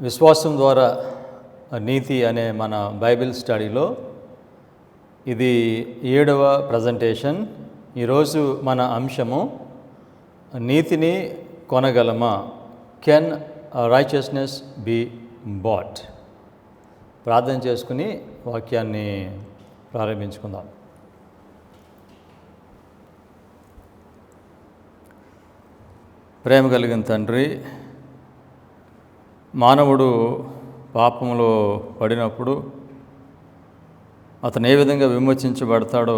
విశ్వాసం ద్వారా నీతి అనే మన బైబిల్ స్టడీలో ఇది 7వ ప్రజెంటేషన్. ఈరోజు మన అంశము నీతిని కొనగలమా, కెన్ రైచియస్నెస్ బి బాట్. ప్రార్థన చేసుకుని వాక్యాన్ని ప్రారంభించుకుందాం. ప్రేమ కలిగిన తండ్రి, మానవుడు పాపంలో పడినప్పుడు అతను ఏ విధంగా విమోచించబడతాడో,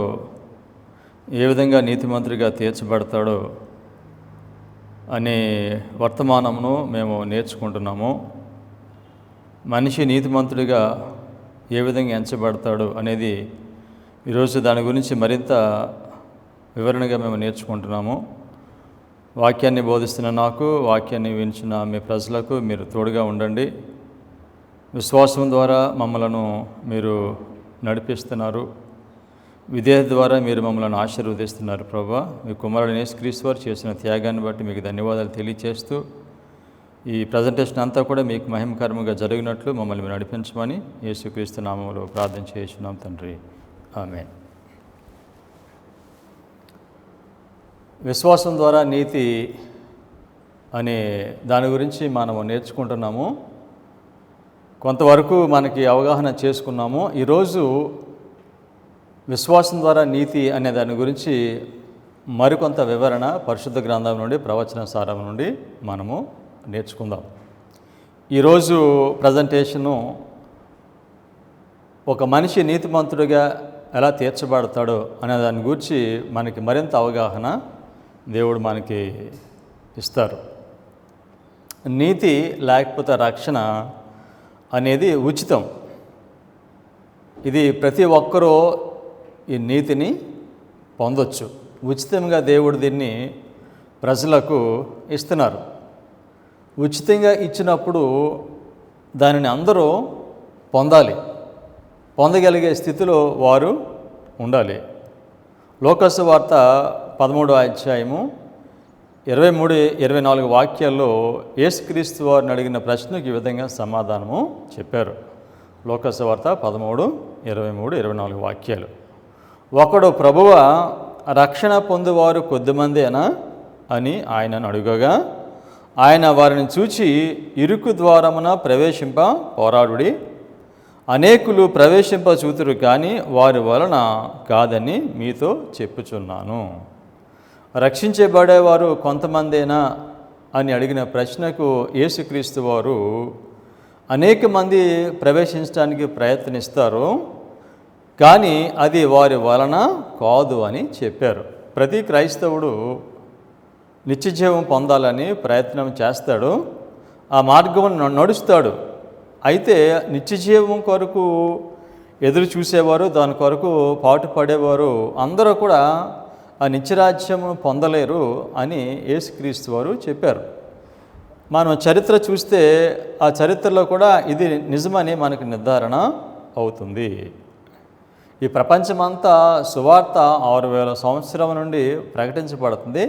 ఏ విధంగా నీతిమంతుడిగా తీర్చబడతాడో అనే వర్తమానమును మేము నేర్చుకుంటున్నాము. మనిషి నీతిమంతుడిగా ఏ విధంగా ఎంచబడతాడు అనేది ఈరోజు దాని గురించి మరింత వివరణగా మేము నేర్చుకుంటున్నాము. వాక్యాన్ని బోధిస్తున్న నాకు, వాక్యాన్ని వింటున్న మీ ప్రజలకు మీరు తోడుగా ఉండండి. విశ్వాసం ద్వారా మమ్మలను మీరు నడిపిస్తున్నారు, విధేయత ద్వారా మీరు మమ్మల్ని ఆశీర్వదిస్తున్నారు. ప్రభువా, మీ కుమారుడు యేసుక్రీస్తు వారు చేసిన త్యాగాన్ని బట్టి మీకు ధన్యవాదాలు తెలియచేస్తూ ఈ ప్రజెంటేషన్ అంతా కూడా మీకు మహిమకరముగా జరిగినట్లు మమ్మల్ని నడిపించమని యేసుక్రీస్తు నామములో ప్రార్థన చేస్తున్నాం తండ్రి, ఆమేన్. విశ్వాసం ద్వారా నీతి అనే దాని గురించి మనము నేర్చుకుంటున్నాము. కొంతవరకు మనకి అవగాహన చేసుకున్నాము. ఈరోజు విశ్వాసం ద్వారా నీతి అనే దాని గురించి మరికొంత వివరణ పరిశుద్ధ గ్రంథం నుండి, ప్రవచన సారం నుండి మనము నేర్చుకుందాం. ఈరోజు ప్రజెంటేషను ఒక మనిషి నీతిమంతుడిగా ఎలా తీర్చబడతాడో అనే దాని గురించి మనకి మరింత అవగాహన దేవుడు మనకి ఇస్తారు. నీతి లేకపోతే రక్షణ అనేది ఉచితం. ఇది ప్రతి ఒక్కరూ ఈ నీతిని పొందొచ్చు. ఉచితంగా దేవుడు దీన్ని ప్రజలకు ఇస్తున్నారు. ఉచితంగా ఇచ్చినప్పుడు దానిని అందరూ పొందాలి, పొందగలిగే స్థితిలో వారు ఉండాలి. లోకాసు వార్త 13వ అధ్యాయము 23-24 వాక్యాల్లో యేసుక్రీస్తు వారిని అడిగిన ప్రశ్నకు ఈ విధంగా సమాధానము చెప్పారు. లోకాసు వార్త 13:23-24 వాక్యాలు. ఒకడు, ప్రభువా, రక్షణ పొందువారు కొద్దిమందేనా అని ఆయనను అడుగగా, ఆయన వారిని చూచి, ఇరుకు ద్వారమున ప్రవేశింప పోరాడుడి, అనేకులు ప్రవేశింప చూతురు కానీ వారి వలన కాదని మీతో చెప్పుచున్నాను. రక్షించబడేవారు కొంతమందేనా అని అడిగిన ప్రశ్నకు యేసుక్రీస్తు వారు అనేక మంది ప్రవేశించడానికి ప్రయత్నిస్తారు, కానీ అది వారి వలన కాదు అని చెప్పారు. ప్రతి క్రైస్తవుడు నిత్యజీవం పొందాలని ప్రయత్నం చేస్తాడు, ఆ మార్గం నడుస్తాడు. అయితే నిత్యజీవం కొరకు ఎదురు చూసేవారు, దాని కొరకు పాటు పడేవారు అందరూ కూడా ఆ నిత్యరాజ్యము పొందలేరు అని యేసుక్రీస్తు వారు చెప్పారు. మనం చరిత్ర చూస్తే ఆ చరిత్రలో కూడా ఇది నిజమని మనకు నిర్ధారణ అవుతుంది. ఈ ప్రపంచమంతా సువార్త 6000 సంవత్సరం నుండి ప్రకటించబడుతుంది.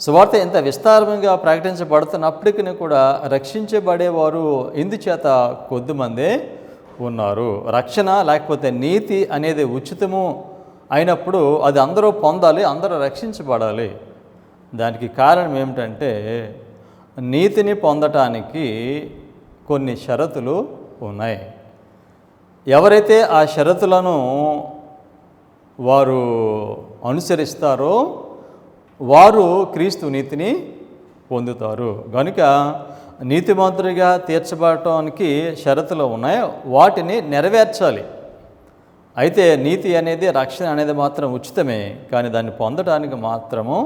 సువార్త ఎంత విస్తారంగా ప్రకటించబడుతున్నప్పటికీ కూడా రక్షించబడేవారు ఇందుచేత కొద్దిమందే ఉన్నారు. రక్షణ లేకపోతే నీతి అనేది ఉచితము అయినప్పుడు అది అందరూ పొందాలి, అందరూ రక్షించబడాలి. దానికి కారణం ఏమిటంటే, నీతిని పొందటానికి కొన్ని షరతులు ఉన్నాయి. ఎవరైతే ఆ షరతులను వారు అనుసరిస్తారో వారు క్రీస్తు నీతిని పొందుతారు. కనుక నీతిమంతుడిగా తీర్చబడటానికి షరతులు ఉన్నాయి, వాటిని నెరవేర్చాలి. అయితే నీతి అనేది, రక్షణ అనేది మాత్రం ఉచితమే, కానీ దాన్ని పొందడానికి మాత్రము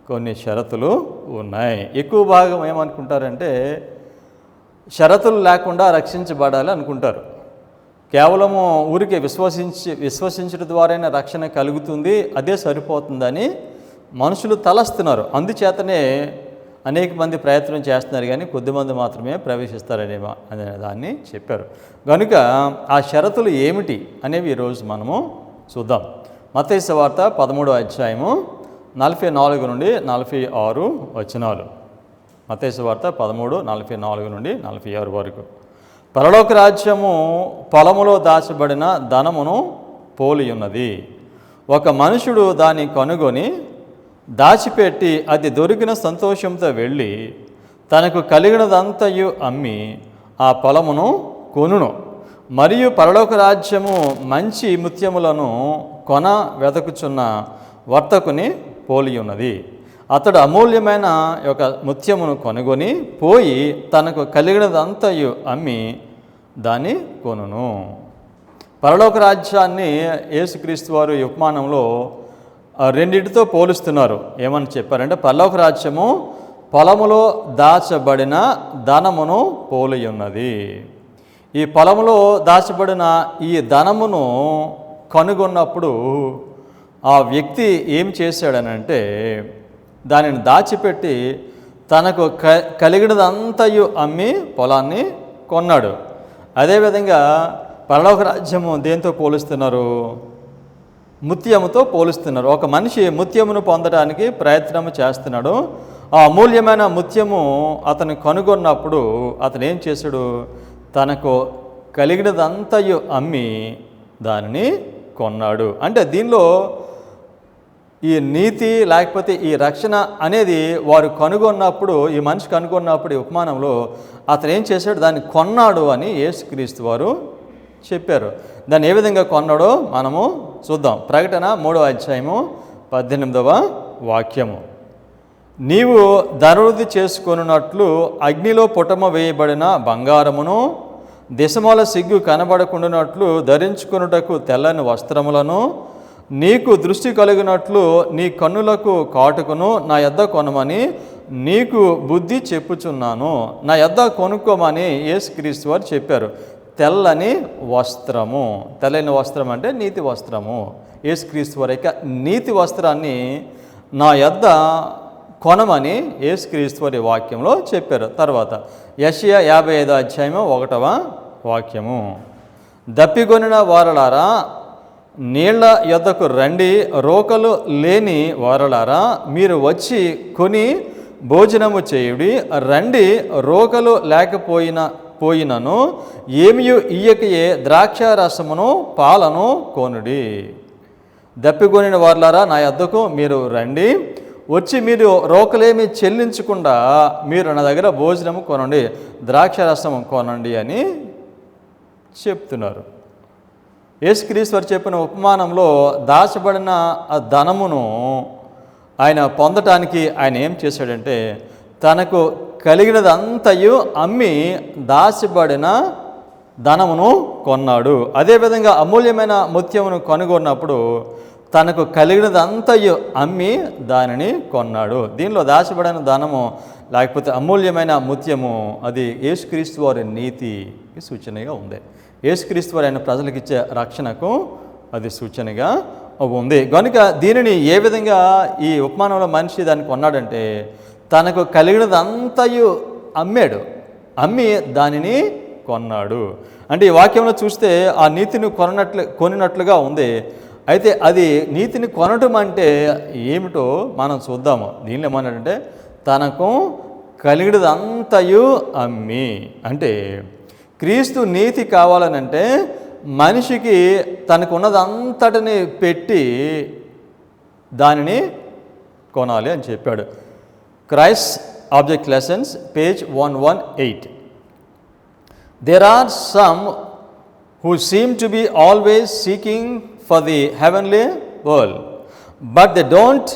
కొన్ని షరతులు ఉన్నాయి. ఎక్కువ భాగం ఏమనుకుంటారంటే షరతులు లేకుండా రక్షించబడాలి అనుకుంటారు. కేవలము ఊరికే విశ్వసించడం ద్వారానే రక్షణ కలుగుతుంది, అదే సరిపోతుందని మనుషులు తలస్తున్నారు. అందుచేతనే అనేక మంది ప్రయత్నం చేస్తున్నారు, కానీ కొద్దిమంది మాత్రమే ప్రవేశిస్తారనే దాన్ని చెప్పారు. కనుక ఆ షరతులు ఏమిటి అనేవి ఈరోజు మనము చూద్దాం. మత్తయి సువార్త 13వ అధ్యాయము 44-46 వచనాలు. మత్తయి సువార్త 13:44 నుండి 46 వరకు. పరలోక రాజ్యము పొలములో దాచబడిన ధనమును పోలి ఉన్నది. ఒక మనుషుడు దాన్ని కనుగొని దాచిపెట్టి అది దొరికిన సంతోషంతో వెళ్ళి తనకు కలిగినదంతయు అమ్మి ఆ పొలమును కొనును. మరియు పరలోక రాజ్యము మంచి ముత్యములను కొన వెతకుచున్న వర్తకుని పోలి ఉన్నది. అతడు అమూల్యమైన ఒక ముత్యమును కొనుగొని పోయి తనకు కలిగినదంతయు అమ్మి దాన్ని కొనును. పరలోక రాజ్యాన్ని యేసుక్రీస్తు వారు ఈ ఉపమానంలో రెండింటితో పోలుస్తున్నారు. ఏమని చెప్పారంటే, పరలోక రాజ్యము పొలములో దాచబడిన ధనమును పోలి ఉన్నది. ఈ పొలములో దాచబడిన ఈ ధనమును కనుగొన్నప్పుడు ఆ వ్యక్తి ఏం చేశాడనంటే, దానిని దాచిపెట్టి తనకు కలిగినదంతయు అమ్మి పొలాన్ని కొన్నాడు. అదేవిధంగా పరలోక రాజ్యము దేంతో పోలుస్తున్నారు? ముత్యముతో పోలుస్తున్నారు. ఒక మనిషి ముత్యమును పొందడానికి ప్రయత్నం చేస్తున్నాడు. ఆ అమూల్యమైన ముత్యము అతను కనుగొన్నప్పుడు అతను ఏం చేశాడు? తనకు కలిగినదంతయు అమ్మి దానిని కొన్నాడు. అంటే దీనిలో ఈ నీతి లేకపోతే ఈ రక్షణ అనేది వారు కనుగొన్నప్పుడు, ఈ మనిషి కనుగొన్నప్పుడు ఈ ఉపమానంలో అతను ఏం చేశాడు? దాన్ని కొన్నాడు అని యేసుక్రీస్తు వారు చెప్పారు. దాన్ని ఏ విధంగా కొన్నాడో మనము చూద్దాం. ప్రకటన 3:18 వాక్యము. నీవు ధనవృద్ధి చేసుకొనున్నట్లు అగ్నిలో పుటమ వేయబడిన బంగారమును, దిశమూల సిగ్గు కనబడకుండానట్లు ధరించుకొనుటకు తెల్లని వస్త్రములను, నీకు దృష్టి కలిగినట్లు నీ కన్నులకు కాటుకును నా యొద్ద కొనమని నీకు బుద్ధి చెప్పుచున్నాను. నా యొద్ద కొనుక్కోమని యేసుక్రీస్తు వారు చెప్పారు. తెల్లని వస్త్రము, తెల్లని వస్త్రం అంటే నీతి వస్త్రము. యేసుక్రీస్తు వారి యొక్క నీతి వస్త్రాన్ని నా యొద్ద కొనమని యేసుక్రీస్తు వారి వాక్యంలో చెప్పారు. తర్వాత యెషయా 55:1 వాక్యము. దప్పిగొనిన వారలారా నీళ్ల యొద్దకు రండి, రోకలు లేని వారలారా మీరు వచ్చి కొని భోజనము చేయుడి. రండి, రోకలు పోయినను ఏమియు ఇయ్యకయే ద్రాక్షారసమును పాలను కొనుడి. దప్పిగొనిన వారలారా నా యొద్దకు మీరు రండి, వచ్చి మీరు రోకలేమి చెల్లించకుండా మీరు నా దగ్గర భోజనము కొనండి, ద్రాక్షారసము కొనండి అని చెప్తున్నారు. యేసుక్రీస్తు వారు చెప్పిన ఉపమానంలో దాచబడిన ఆ ధనమును ఆయన పొందటానికి ఆయన ఏం చేశాడంటే, తనకు కలిగినదంతయు అమ్మి దాచబడిన ధనమును కొన్నాడు. అదేవిధంగా అమూల్యమైన ముత్యమును కనుగొన్నప్పుడు తనకు కలిగినదంతయు అమ్మి దానిని కొన్నాడు. దీనిలో దాచబడిన ధనము లేకపోతే అమూల్యమైన ముత్యము అది యేసుక్రీస్తు వారి నీతికి సూచనగా ఉంది. యేసుక్రీస్తు వారు ఆయన ప్రజలకు ఇచ్చే రక్షణకు అది సూచనగా ఉంది. కనుక దీనిని ఏ విధంగా ఈ ఉపమానంలో మనిషి దాన్ని కొన్నాడంటే, తనకు కలిగినదంతయు అమ్మి దానిని కొన్నాడు. అంటే ఈ వాక్యంలో చూస్తే ఆ నీతిని కొనినట్లుగా ఉంది. అయితే అది నీతిని కొనటం అంటే ఏమిటో మనం చూద్దాము. దీనిలో ఏమన్నాడంటే, తనకు కలిగినదంతయు అమ్మి. అంటే క్రీస్తు నీతి కావాలనంటే మనిషికి తనకున్నదంతటిని పెట్టి దానిని కొనాలి అని చెప్పాడు. Christ object lessons page 118. There are some who seem to be always seeking for the heavenly world, but they don't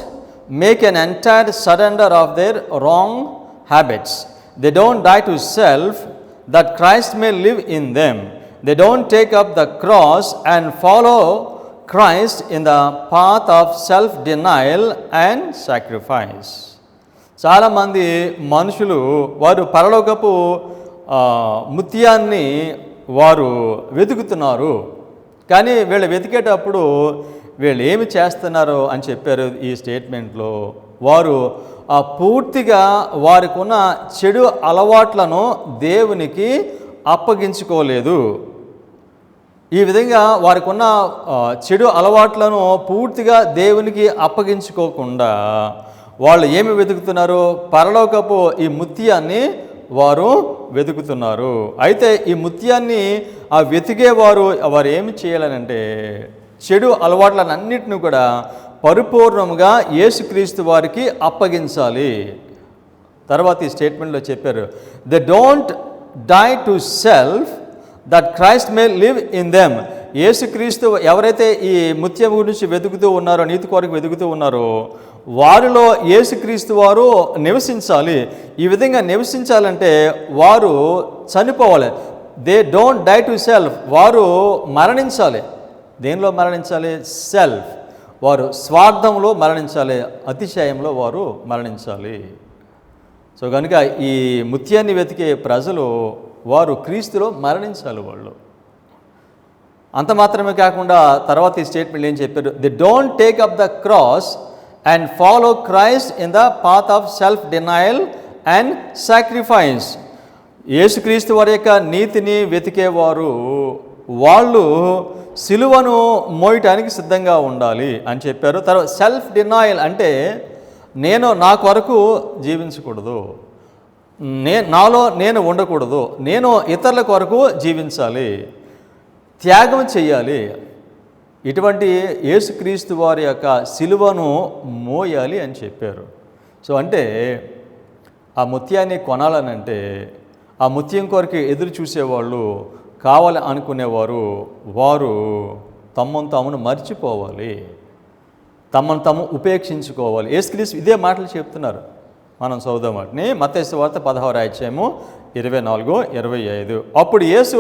make an entire surrender of their wrong habits. They don't die to self that Christ may live in them. They don't take up the cross and follow Christ in the path of self-denial and sacrifice. చాలామంది మనుషులు వారు పరలోకపు ముత్యాన్ని వారు వెతుకుతున్నారు. కానీ వీళ్ళు వెతికేటప్పుడు వీళ్ళు ఏమి చేస్తున్నారు అని చెప్పారు ఈ స్టేట్మెంట్లో. వారు పూర్తిగా వారికి ఉన్న చెడు అలవాట్లను దేవునికి అప్పగించుకోలేదు. ఈ విధంగా వారికి ఉన్న చెడు అలవాట్లను పూర్తిగా దేవునికి అప్పగించుకోకుండా వాళ్ళు ఏమి వెతుకుతున్నారు? పరలోకపు ఈ ముత్యాన్ని వారు వెతుకుతున్నారు. అయితే ఈ ముత్యాన్ని వెతికేవారు వారు ఏమి చేయాలనంటే చెడు అలవాట్లన్నింటినీ కూడా పరిపూర్ణంగా యేసుక్రీస్తు వారికి అప్పగించాలి. తర్వాత ఈ స్టేట్మెంట్లో చెప్పారు, they don't die to self that Christ may live in them. యేసుక్రీస్తు ఎవరైతే ఈ ముత్యం గురించి వెతుకుతూ ఉన్నారో, నీతి కొరకు వెతుకుతూ ఉన్నారో, వారిలో యేసుక్రీస్తు వారు నివసించాలి. ఈ విధంగా నివసించాలంటే వారు చనిపోవాలి. They don't die to self. వారు మరణించాలి. దేనిలో మరణించాలి? సెల్ఫ్. వారు స్వార్థంలో మరణించాలి, అతిశయంలో వారు మరణించాలి. సో కనుక ఈ ముత్యాన్ని వెతికే ప్రజలు వారు క్రీస్తులో మరణించాలి. వాళ్ళు అంత మాత్రమే కాకుండా తర్వాత ఈ స్టేట్మెంట్ ఏం చెప్పారు? They don't take up the cross and follow Christ in the path of self denial and sacrifice. యేసుక్రీస్తు వారి యొక్క నీతిని వెతికేవారు వాళ్ళు సిలువను మోయటానికి సిద్ధంగా ఉండాలి అని చెప్పారు. తర్వాత సెల్ఫ్ డినయల్ అంటే నేను నా కొరకు జీవించకూడదు, నాలో నేను ఉండకూడదు, నేను ఇతరుల కొరకు జీవించాలి, త్యాగం చేయాలి. ఇటువంటి యేసుక్రీస్తు వారి యొక్క సిలువను మోయాలి అని చెప్పారు. సో అంటే ఆ ముత్యాన్ని కొనాలనంటే ఆ ముత్యం కొరకు ఎదురు చూసేవాళ్ళు, కావాలి అనుకునేవారు, వారు తమను తామును మర్చిపోవాలి, తమను తాము ఉపేక్షించుకోవాలి. యేసుక్రీస్తు ఇదే మాటలు చెప్తున్నారు. మనం చదువుదాం వాటిని. మత్తయి సువార్త 16వ అధ్యాయము 24-25. అప్పుడు యేసు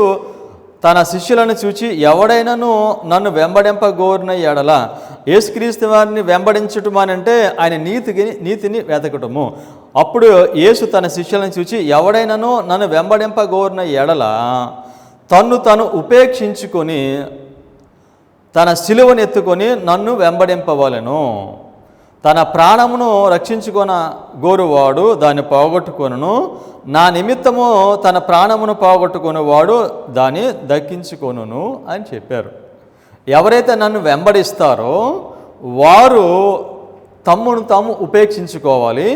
తన శిష్యులను చూచి, ఎవడైనాను నన్ను వెంబడింపగోరిన ఎడల, యేసుక్రీస్తు వారిని వెంబడించటం అని అంటే ఆయన నీతిని వెతకటము. అప్పుడు యేసు తన శిష్యులను చూచి, ఎవడైనాను నన్ను వెంబడింపగోరిన ఎడల తను ఉపేక్షించుకొని తన సిలువను ఎత్తుకొని నన్ను వెంబడింపవలెను. తన ప్రాణమును రక్షించుకొన గోరువాడు దాన్ని పోగొట్టుకొనును, నా నిమిత్తము తన ప్రాణమును పోగొట్టుకునేవాడు దాన్ని దక్కించుకొనును అని చెప్పారు. ఎవరైతే నన్ను వెంబడిస్తారో వారు తమ్మును తాము ఉపేక్షించుకోవాలి,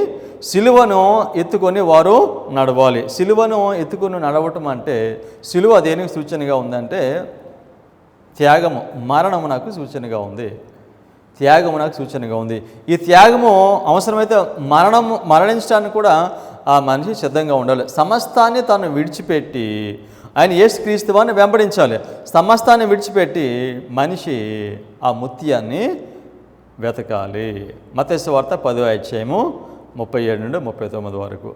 సిలువను ఎత్తుకొని వారు నడవాలి. సిలువను ఎత్తుకొని నడవటం అంటే సిలువ దేనికి సూచనగా ఉందంటే త్యాగము, మరణము నాకు సూచనగా ఉంది. త్యాగము నాకు సూచనగా ఉంది. ఈ త్యాగము అవసరమైతే మరణించడానికి కూడా ఆ మనిషి సిద్ధంగా ఉండాలి. సమస్తాన్ని తాను విడిచిపెట్టి ఆయన యేసుక్రీస్తు వారిని వెంబడించాలి. సమస్తాన్ని విడిచిపెట్టి మనిషి ఆ ముత్యాన్ని వెతకాలి. మత్తయి సువార్త 10వ అధ్యాయము 37-39 వరకు.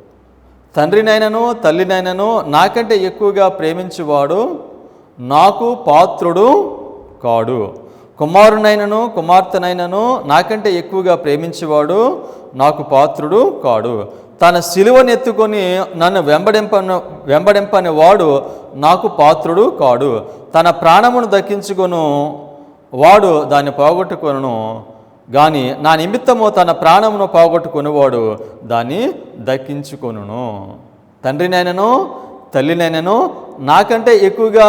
తండ్రినైనను తల్లినైనను నాకంటే ఎక్కువగా ప్రేమించువాడు నాకు పాత్రుడు కాడు. కుమారునైనను కుమార్తెనైనను నాకంటే ఎక్కువగా ప్రేమించేవాడు నాకు పాత్రుడు కాడు. తన సిలువను ఎత్తుకొని నన్ను వెంబడింపని వాడు నాకు పాత్రుడు కాడు. తన ప్రాణమును దక్కించుకొను వాడు దాన్ని పోగొట్టుకొను, కానీ నా నిమిత్తము తన ప్రాణమును పోగొట్టుకునేవాడు దాన్ని దక్కించుకొనును. తండ్రినైనను తల్లినైనను నాకంటే ఎక్కువగా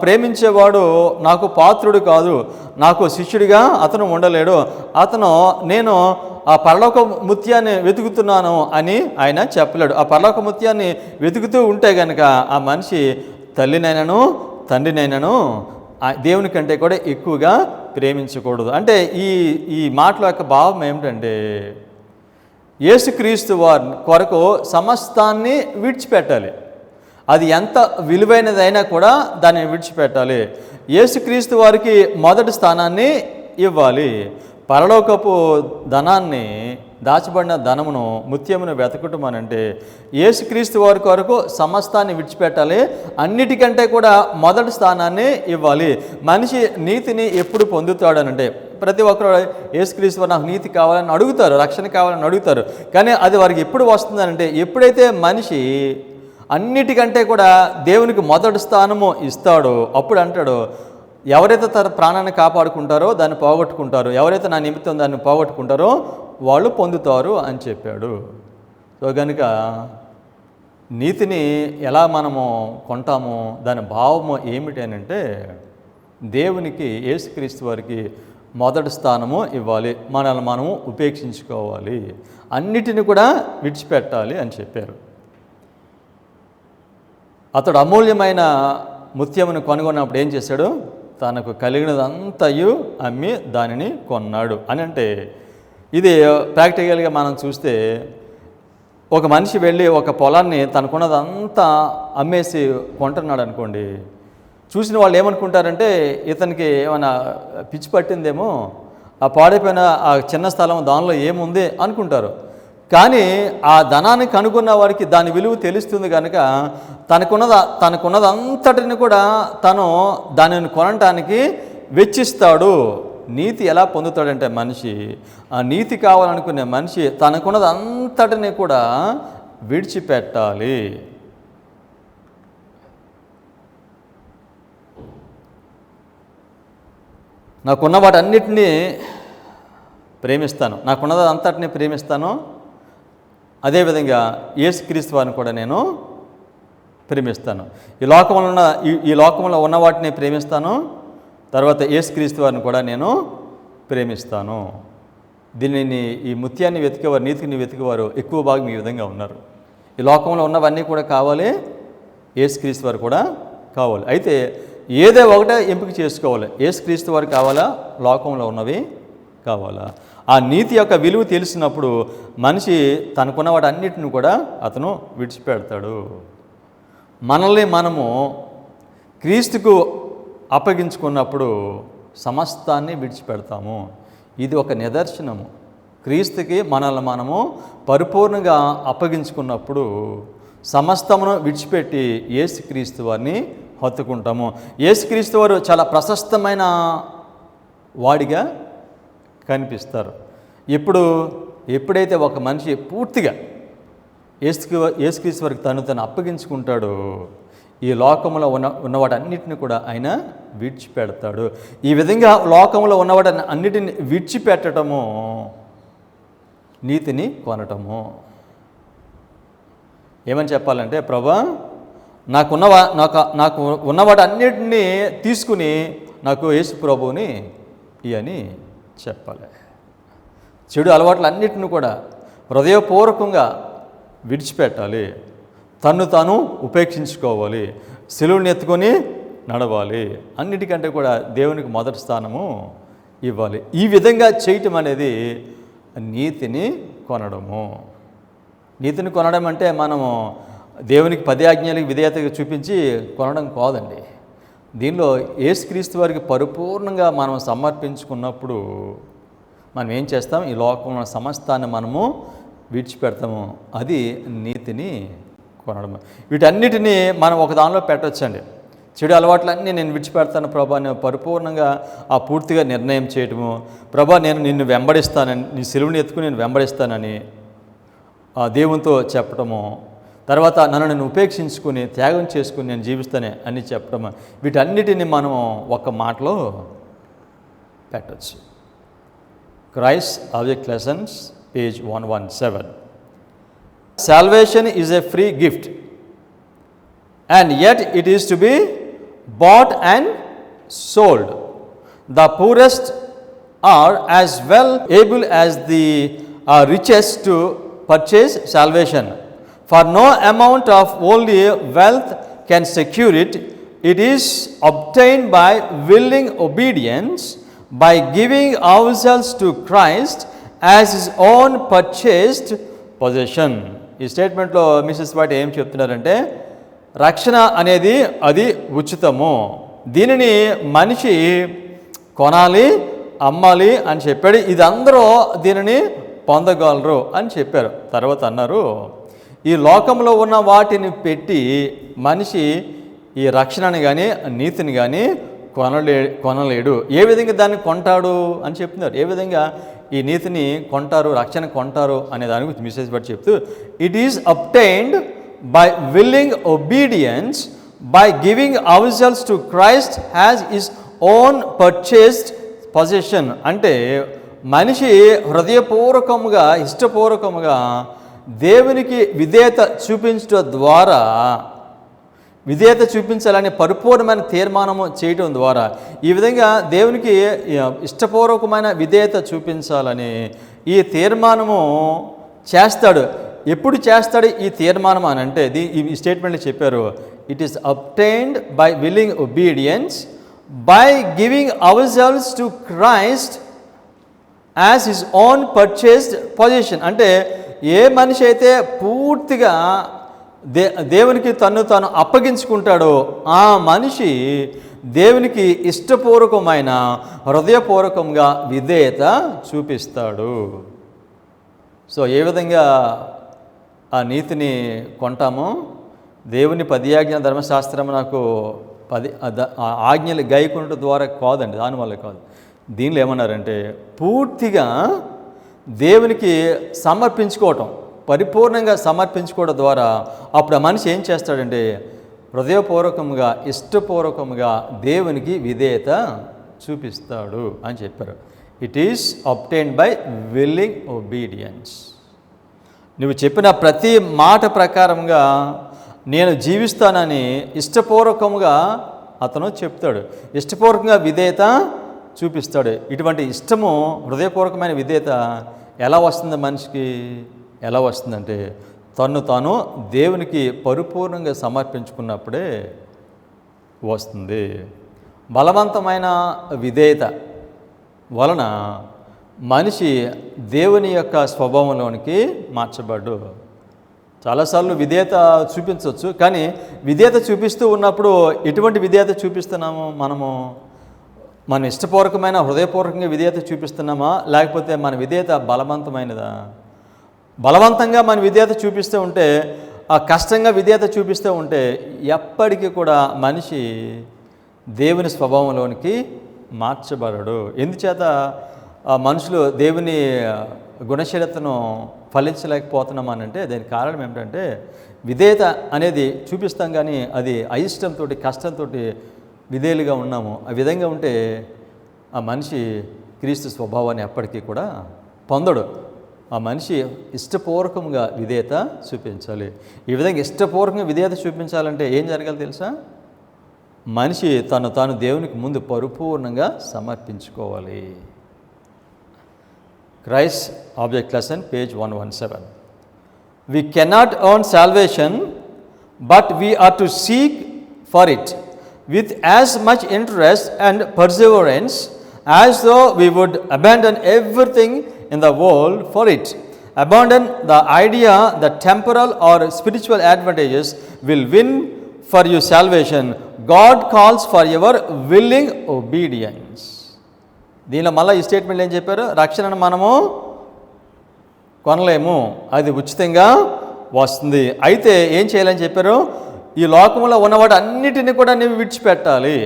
ప్రేమించేవాడు నాకు పాత్రుడు కాదు, నాకు శిష్యుడిగా అతను ఉండలేడు. నేను ఆ పరలోక ముత్యాన్ని వెతుకుతున్నాను అని ఆయన చెప్పలేడు. ఆ పరలోక ముత్యాన్ని వెతుకుతూ ఉంటే కనుక ఆ మనిషి తల్లినైనను తండ్రినైనను దేవుని కంటే కూడా ఎక్కువగా ప్రేమించకూడదు. అంటే ఈ మాటల యొక్క భావం ఏమిటంటే యేసుక్రీస్తు వారి కొరకు సమస్తాన్ని విడిచిపెట్టాలి. అది ఎంత విలువైనదైనా కూడా దాన్ని విడిచిపెట్టాలి. యేసుక్రీస్తు వారికి మొదటి స్థానాన్ని ఇవ్వాలి. పరలోకపు ధనాన్ని, దాచబడిన ధనమును, ముత్యమును వెతకటం అని అంటే యేసుక్రీస్తు వారి కొరకు సమస్తాన్ని విడిచిపెట్టాలి. అన్నిటికంటే కూడా మొదటి స్థానాన్ని ఇవ్వాలి. మనిషి నీతిని ఎప్పుడు పొందుతాడనంటే ప్రతి ఒక్కరు యేసుక్రీస్తు వారు నాకు నీతి కావాలని అడుగుతారు, రక్షణ కావాలని అడుగుతారు. కానీ అది వారికి ఎప్పుడు వస్తుందనంటే ఎప్పుడైతే మనిషి అన్నిటికంటే కూడా దేవునికి మొదటి స్థానము ఇస్తాడో అప్పుడు అంటాడు, ఎవరైతే తన ప్రాణాన్ని కాపాడుకుంటారో దాన్ని పోగొట్టుకుంటారు, ఎవరైతే నా నిమిత్తం దాన్ని పోగొట్టుకుంటారో వాళ్ళు పొందుతారు అని చెప్పాడు. సో కనుక నీతిని ఎలా మనము కొంటామో దాని భావము ఏమిటి అని అంటే దేవునికి, యేసుక్రీస్తు వారికి మొదటి స్థానము ఇవ్వాలి, మనల్ని మనము ఉపేక్షించుకోవాలి, అన్నిటిని కూడా విడిచిపెట్టాలి అని చెప్పారు. అతడు అమూల్యమైన ముత్యమును కొనుగొన్నప్పుడు ఏం చేశాడు? తనకు కలిగినదంతయు అమ్మి దానిని కొన్నాడు అని. అంటే ఇది ప్రాక్టికల్గా మనం చూస్తే ఒక మనిషి వెళ్ళి ఒక పొలాన్ని తనకున్నదంతా అమ్మేసి కొంటున్నాడు అనుకోండి, చూసిన వాళ్ళు ఏమనుకుంటారంటే ఇతనికి ఏమైనా పిచ్చి పట్టిందేమో, ఆ పాడైపోయిన ఆ చిన్న స్థలం దానిలో ఏముంది అనుకుంటారు. కానీ ఆ ధనాన్ని కనుగొన్న వారికి దాని విలువ తెలుస్తుంది కనుక తనకున్నదంతటిని కూడా తను దానిని కొనటానికి వెచ్చిస్తాడు. నీతి ఎలా పొందుతాడంటే మనిషి, ఆ నీతి కావాలనుకునే మనిషి తనకున్నదంతటిని కూడా విడిచిపెట్టాలి. నాకున్న వాటన్నిటినీ ప్రేమిస్తాను, నాకున్నది అంతటినీ ప్రేమిస్తాను, అదేవిధంగా యేసుక్రీస్తు వారిని కూడా నేను ప్రేమిస్తాను. ఈ లోకంలో ఉన్న వాటిని ప్రేమిస్తాను, తర్వాత యేసుక్రీస్తు వారిని కూడా నేను ప్రేమిస్తాను. దీనిని ఈ ముత్యాన్ని వెతికేవారు, నీతిని వెతికేవారు ఎక్కువ భాగం ఈ విధంగా ఉన్నారు. ఈ లోకంలో ఉన్నవన్నీ కూడా కావాలి, యేసుక్రీస్తు వారు కూడా కావాలి. అయితే ఏదో ఒకటే ఎంపిక చేసుకోవాలి. యేసుక్రీస్తు వారు కావాలా, లోకంలో ఉన్నవి కావాలా? ఆ నీతి యొక్క విలువ తెలిసినప్పుడు మనిషి తనకున్న వాటి అన్నిటిని కూడా అతను విడిచిపెడతాడు. మనల్ని మనము క్రీస్తుకు అప్పగించుకున్నప్పుడు సమస్తాన్ని విడిచిపెడతాము. ఇది ఒక నిదర్శనము. క్రీస్తుకి మనల్ని మనము పరిపూర్ణంగా అప్పగించుకున్నప్పుడు సమస్తమును విడిచిపెట్టి యేసుక్రీస్తు వారిని హత్తుకుంటాము. యేసుక్రీస్తు వారు చాలా ప్రశస్తమైన వాడిగా కనిపిస్తారు. ఎప్పుడైతే ఒక మనిషి పూర్తిగా యేసుక్రీస్తు వారికి తను అప్పగించుకుంటాడో ఈ లోకంలో ఉన్నవాటన్నిటిని కూడా ఆయన విడిచిపెడతాడు. ఈ విధంగా లోకంలో ఉన్నవాటి అన్నిటిని విడిచిపెట్టడము నీతిని కొనటము. ఏమని చెప్పాలంటే, ప్రభా నాకు ఉన్నవాటి అన్నిటినీ తీసుకుని నాకు యేసు ప్రభువుని ఇవని చెప్పాలి. చెడు అలవాట్లు అన్నిటిని కూడా హృదయపూర్వకంగా విడిచిపెట్టాలి. తన్ను తాను ఉపేక్షించుకోవాలి, సిలువని ఎత్తుకొని నడవాలి. అన్నిటికంటే కూడా దేవునికి మొదటి స్థానము ఇవ్వాలి. ఈ విధంగా చేయటం అనేది నీతిని కొనడము. నీతిని కొనడం అంటే మనము దేవునికి 10 ఆజ్ఞలకు విధేయతగా చూపించి కొనడం కాదండి. దీనిలో యేసుక్రీస్తు వారికి పరిపూర్ణంగా మనం సమర్పించుకున్నప్పుడు మనం ఏం చేస్తాం? ఈ లోకంలో సమస్తాన్ని మనము విడిచిపెడతాము. అది నీతిని కొనడం. వీటన్నిటినీ మనం ఒక దానిలో పెట్టవచ్చండి. చెడు అలవాట్లన్నీ నేను విడిచిపెడతాను ప్రభా, నేను పరిపూర్ణంగా పూర్తిగా నిర్ణయం చేయటము. ప్రభా నేను నిన్ను వెంబడిస్తానని, నీ సిలువని ఎత్తుకుని నేను వెంబడిస్తానని దేవునితో చెప్పటము. తర్వాత నన్ను నేను ఉపేక్షించుకుని త్యాగం చేసుకుని నేను జీవిస్తానే అని చెప్పటము. వీటన్నిటిని మనం ఒక మాటలో పెట్టచ్చు. Christ object lessons page 117. Salvation is a free gift, and yet it is to be bought and sold. The poorest are as well able as the richest to purchase salvation, for no amount of worldly wealth can secure it. It is obtained by willing obedience, by giving ourselves to Christ as his own purchased possession. ఈ స్టేట్మెంట్లో Mrs white ఏం చెప్తున్నారంటే, రక్షణ అనేది అది ఉచితము, దీనిని మనిషి కొనాలి, అమ్మాలి అని చెప్పాడు. ఇది అందరూ దీనిని పొందగలరు అని చెప్పారు. తర్వాత అన్నారు, ఈ లోకంలో ఉన్న వాటిని పెట్టి మనిషి ఈ రక్షణని కానీ నీతిని కానీ కొనలేడు. ఏ విధంగా దాన్ని కొంటాడు అని చెప్తున్నారు. ఏ విధంగా ఈ నీతిని కొంటారు, రక్షణ కొంటారు అనే దాని గురించి మెసేజ్ బట్టి చెప్తూ, it is obtained by willing obedience, by giving hour cells to Christ has his own purchased possession. అంటే మనిషి హృదయపూర్వకముగా ఇష్టపూర్వకముగా దేవునికి విధేయత చూపించడం ద్వారా విధేయత చూపించాలని పరిపూర్ణమైన తీర్మానము చేయటం ద్వారా ఈ విధంగా దేవునికి ఇష్టపూర్వకమైన విధేయత చూపించాలని ఈ తీర్మానము చేస్తాడు. ఎప్పుడు చేస్తాడు ఈ తీర్మానం అని అంటే ఈ స్టేట్మెంట్లో చెప్పారు, it is obtained by willing obedience by giving hour selves to Christ as his own purchased position. అంటే ఏ మనిషి అయితే పూర్తిగా దేవునికి తాను అప్పగించుకుంటాడో ఆ మనిషి దేవునికి ఇష్టపూర్వకమైన హృదయపూర్వకంగా విధేయత చూపిస్తాడు. సో ఏ విధంగా ఆ నీతిని కొంటామో, దేవుని 10 ఆజ్ఞల ధర్మశాస్త్రం నాకు 10 ఆజ్ఞలు గైకొనడం ద్వారా కాదండి, దానివల్ల కాదు. దీనిలో ఏమన్నారంటే పూర్తిగా దేవునికి సమర్పించుకోవటం, పరిపూర్ణంగా సమర్పించుకోవడం ద్వారా అప్పుడు ఆ మనిషి ఏం చేస్తాడంటే హృదయపూర్వకంగా ఇష్టపూర్వకంగా దేవునికి విధేయత చూపిస్తాడు అని చెప్పారు. It is obtained by willing obedience. నువ్వు చెప్పిన ప్రతి మాట ప్రకారంగా నేను జీవిస్తానని ఇష్టపూర్వకంగా అతను చెప్తాడు, ఇష్టపూర్వకంగా విధేయత చూపిస్తాడు. ఇటువంటి ఇష్టము, హృదయపూర్వకమైన విధేయత ఎలా వస్తుంది మనిషికి? ఎలా వస్తుందంటే తాను దేవునికి పరిపూర్ణంగా సమర్పించుకున్నప్పుడే వస్తుంది. బలవంతమైన విధేయత వలన మనిషి దేవుని యొక్క స్వభావంలోనికి మార్చబడ్డు. చాలాసార్లు విధేయత చూపించవచ్చు, కానీ విధేయత చూపిస్తూ ఉన్నప్పుడు ఎటువంటి విధేయత చూపిస్తున్నాము మనము? మన ఇష్టపూర్వకమైన హృదయపూర్వకంగా విధేయత చూపిస్తున్నామా, లేకపోతే మన విధేయత బలవంతమైనదా? బలవంతంగా మన విధేయత చూపిస్తూ ఉంటే, కష్టంగా విధేయత చూపిస్తూ ఉంటే ఎప్పటికీ కూడా మనిషి దేవుని స్వభావంలోనికి మార్చబడడు. ఎందుచేత మనుషులు దేవుని గుణశీలతను ఫలించలేకపోతున్నామనంటే దానికి కారణం ఏమిటంటే విధేయత అనేది చూపిస్తాం, కానీ అది అయిష్టంతో కష్టంతో విధేయులుగా ఉన్నాము. ఆ విధంగా ఉంటే ఆ మనిషి క్రీస్తు స్వభావాన్ని ఎప్పటికీ కూడా పొందడు. ఆ మనిషి ఇష్టపూర్వకంగా విధేయత చూపించాలి. ఈ విధంగా ఇష్టపూర్వకంగా విధేయత చూపించాలంటే ఏం జరగాలి తెలుసా? మనిషి తాను దేవునికి ముందు పరిపూర్ణంగా సమర్పించుకోవాలి. Christ object lesson page 117. We cannot earn salvation, but we are to seek for it with as much interest and perseverance as though we would abandon everything in the world for it. Abandon the idea that temporal or spiritual advantages will win for you salvation. God calls for your willing obedience. దీనిలో మళ్ళీ ఈ statement ఏం చెప్పారు? రక్షణను మనము కొనలేము, అది ఉచితంగా వస్తుంది. అయితే ఏం చేయాలని చెప్పారు? ఈ లోకంలో ఉన్నవాడు అన్నిటిని కూడా నువ్వు విడిచిపెట్టాలి.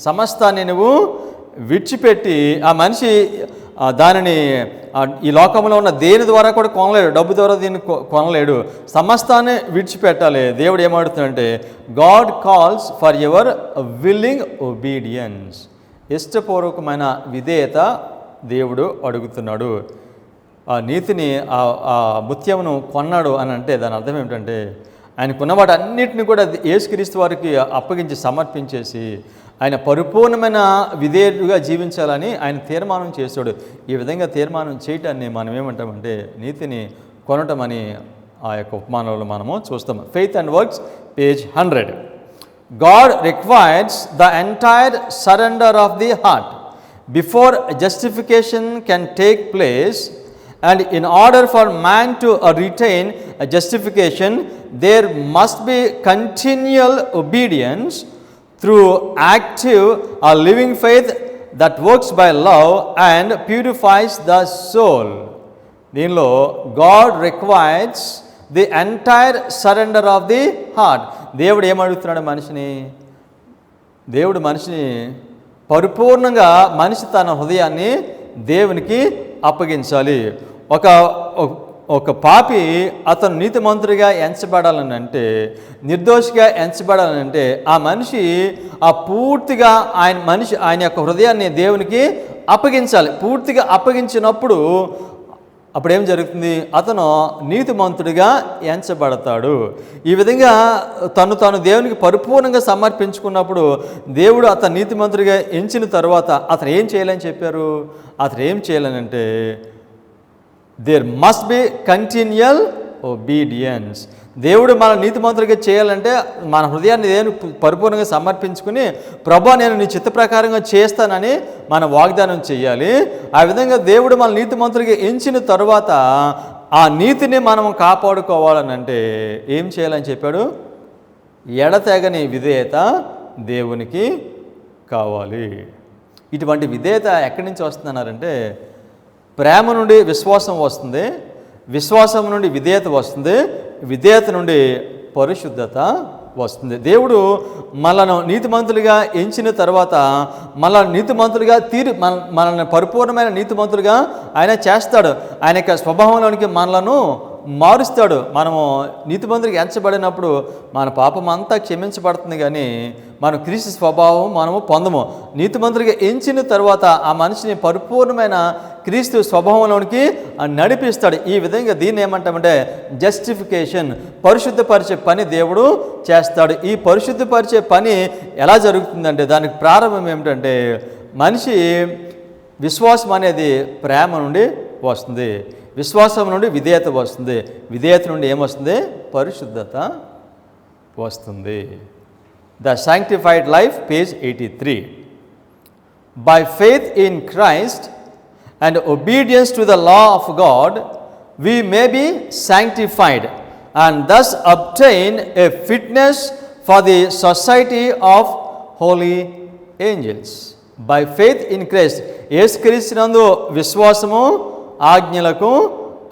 సమస్తాన్ని నువ్వు విడిచిపెట్టి, ఆ మనిషి దానిని ఈ లోకంలో ఉన్న దేని ద్వారా కూడా కొనలేడు, డబ్బు ద్వారా దీన్ని కొనలేడు. సమస్తాన్ని విడిచిపెట్టాలి. దేవుడు ఏమడుతున్నాడంటే God calls for your willing obedience. ఇష్టపూర్వకమైన విధేయత దేవుడు అడుగుతున్నాడు. ఆ నీతిని, ఆ ముత్యమును కొన్నాడు అని అంటే దాని అర్థం ఏమిటంటే ఆయనకున్న వాటి అన్నిటిని కూడా యేసుక్రీస్తు వారికి అప్పగించి సమర్పించేసి ఆయన పరిపూర్ణమైన విధేయుడుగా జీవించాలని ఆయన తీర్మానం చేశాడు. ఈ విధంగా తీర్మానం చేయటాన్ని మనం ఏమంటామంటే నీతిని కొనటం అని ఆ యొక్క ఉపమానంలో మనము చూస్తాము. Faith and works page 100. God requires the entire surrender of the heart before justification can take place, and in order for man to retain a justification, there must be continual obedience through active or living faith that works by love and purifies the soul. దీనిలో God requires the entire surrender of the heart. దేవుడు ఏమడుగుతున్నాడు మనిషిని? దేవుడు మనిషిని పరిపూర్ణంగా మనిషి తన హృదయాన్ని దేవునికి అప్పగించాలి. ఒక పాపి అతను నీతిమంతుడిగా ఎంచబడాలని అంటే, నిర్దోషిగా ఎంచబడాలని అంటే ఆ మనిషి పూర్తిగా ఆయన యొక్క హృదయాన్ని దేవునికి అప్పగించాలి. పూర్తిగా అప్పగించినప్పుడు అప్పుడు ఏం జరుగుతుంది? అతను నీతిమంతుడిగా ఎంచబడతాడు. ఈ విధంగా తాను దేవునికి పరిపూర్ణంగా సమర్పించుకున్నప్పుడు దేవుడు అతను నీతిమంతుడిగా ఎంచిన తర్వాత అతను ఏం చేయాలని చెప్పారు? అతను ఏం చేయాలనంటే there must be continual obedience. దేవుడు మన నీతిమంతుడిగా చేయాలంటే మన హృదయాన్ని దేవునికి పరిపూర్ణంగా సమర్పించుకుని, ప్రభా నేను నీ చిత్త ప్రకారంగా చేస్తానని మనం వాగ్దానం చేయాలి. ఆ విధంగా దేవుడు మన నీతిమంతుడిగా ఎంచిన తరువాత ఆ నీతిని మనం కాపాడుకోవాలనంటే ఏం చేయాలని చెప్పాడు? ఎడతెగని విధేయత దేవునికి కావాలి. ఇటువంటి విధేయత ఎక్కడి నుంచి వస్తుందన్నారంటే ప్రేమ నుండి విశ్వాసం వస్తుంది, విశ్వాసం నుండి విధేయత వస్తుంది, విధేయత నుండి పరిశుద్ధత వస్తుంది. దేవుడు మనను నీతిమంతులుగా ఎంచిన తర్వాత మనల్ని నీతిమంతులుగా మనల్ని పరిపూర్ణమైన నీతిమంతులుగా ఆయన చేస్తాడు. ఆయన యొక్క స్వభావంలోనికి మనలను మారుస్తాడు. మనము నీతిమంతుడికి ఎంచబడినప్పుడు మన పాపం అంతా క్షమించబడుతుంది, కానీ మనం క్రీస్తు స్వభావం మనము పొందము. నీతిమంతుడిగా ఎంచిన తర్వాత ఆ మనిషిని పరిపూర్ణమైన క్రీస్తు స్వభావంలోనికి నడిపిస్తాడు. ఈ విధంగా దీన్ని ఏమంటామంటే జస్టిఫికేషన్, పరిశుద్ధపరిచే పని దేవుడు చేస్తాడు. ఈ పరిశుద్ధపరిచే పని ఎలా జరుగుతుందంటే దానికి ప్రారంభం ఏమిటంటే మనిషి విశ్వాసం అనేది ప్రేమ నుండి వస్తుంది, విశ్వాసం నుండి విధేయత వస్తుంది, విధేయత నుండి ఏమొస్తుంది? పరిశుద్ధత వస్తుంది. The sanctified life, page 83. By faith in Christ and obedience to the law of God, we may be sanctified and thus obtain a fitness for the society of holy angels. By faith in Christ, యేసుక్రీస్తునందు విశ్వాసము, ఆజ్ఞలకు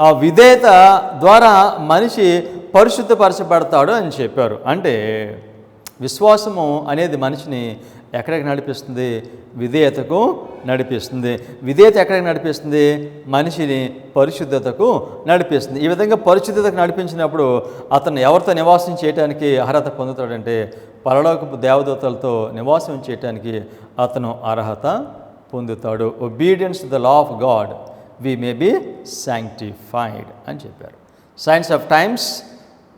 ఆ విధేయత ద్వారా మనిషి పరిశుద్ధపరచబడతాడు అని చెప్పారు. అంటే విశ్వాసము అనేది మనిషిని ఎక్కడికి నడిపిస్తుంది? విధేయతకు నడిపిస్తుంది. విధేయత ఎక్కడికి నడిపిస్తుంది? మనిషిని పరిశుద్ధతకు నడిపిస్తుంది. ఈ విధంగా పరిశుద్ధతకు నడిపించినప్పుడు అతను ఎవరితో నివాసం చేయడానికి అర్హత పొందుతాడంటే పరలోకపు దేవదూతలతో నివాసం చేయడానికి అతను అర్హత పొందుతాడు. Obedience to the law of God we may be sanctified అని చెప్పారు. Science of times,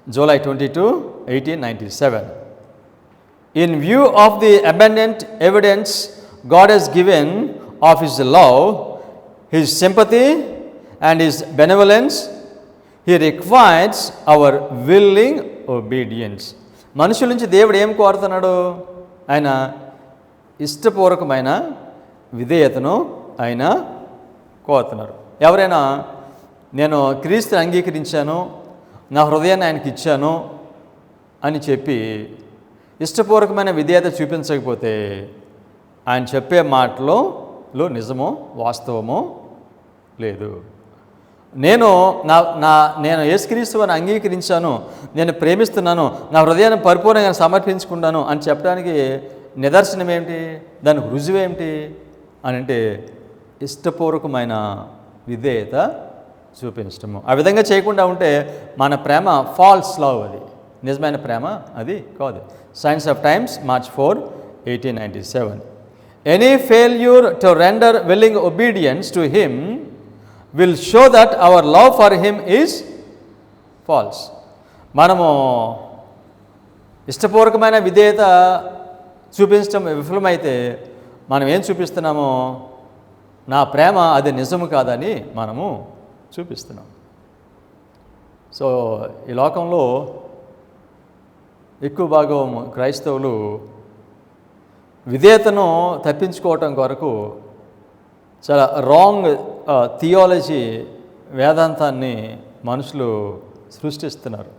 July 22, 1897. In view of the abundant evidence God has given of His love, His sympathy and His benevolence, He requires our willing obedience. మనుషుల నుంచి దేవుడు ఏం కోరుతున్నాడు? ఆయన ఇష్టపూర్వకమైన విధేయతను ఆయన కోరుతున్నారు. ఎవరైనా నేను క్రీస్తుని అంగీకరించాను, నా హృదయాన్ని ఆయనకి ఇచ్చాను అని చెప్పి ఇష్టపూర్వకమైన విధేయత చూపించకపోతే ఆయన చెప్పే మాటలో నిజమో వాస్తవమో లేదు. నేను యేసుక్రీస్తుని అంగీకరించాను, నేను ప్రేమిస్తున్నాను, నా హృదయాన్ని పరిపూర్ణంగా సమర్పించుకున్నాను అని చెప్పడానికి నిదర్శనం ఏమిటి? దానికి రుజువేమిటి అని అంటే ఇష్టపూర్వకమైన విధేయత చూపించటము. ఆ విధంగా చేయకుండా ఉంటే మన ప్రేమ ఫాల్స్ లవ్, అది నిజమైన ప్రేమ అది కాదు. Science of times, March 4, 1897. Any failure to render willing obedience to Him will show that our love for Him is false. మనము ఇష్టపూర్వకమైన విధేయత చూపించడం విఫలమైతే మనం ఏం చూపిస్తున్నామో నా ప్రేమ అది నిజము కాదని మనము చూపిస్తున్నాం. సో ఈ లోకంలో ఎక్కువ భాగం క్రైస్తవులు విధేయతను తప్పించుకోవటం కొరకు చాలా రాంగ్ థియాలజీ, వేదాంతాన్ని మనుషులు సృష్టిస్తున్నారు.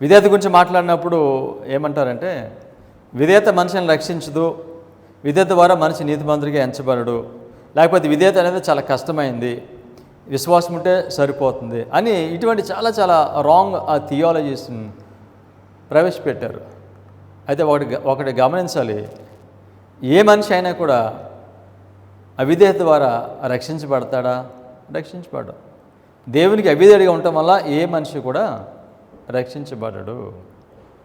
విధేయత గురించి మాట్లాడినప్పుడు ఏమంటారంటే విధేయత మనిషిని రక్షించదు, విధేయత ద్వారా మనిషి నీతిమంతుడిగా ఎంచబడడు, లేకపోతే విధేయత అనేది చాలా కష్టమైంది, విశ్వాసం ఉంటే సరిపోతుంది అని ఇటువంటి చాలా చాలా రాంగ్ థియాలజీస్ని ప్రవేశపెట్టారు. అయితే ఒకటి గమనించాలి, ఏ మనిషి అయినా కూడా అవిధేయత ద్వారా రక్షించబడతాడా? రక్షించబడ్డా. దేవునికి అవిధేయుడిగా ఉండటం వల్ల ఏ మనిషి కూడా రక్షించబడడు.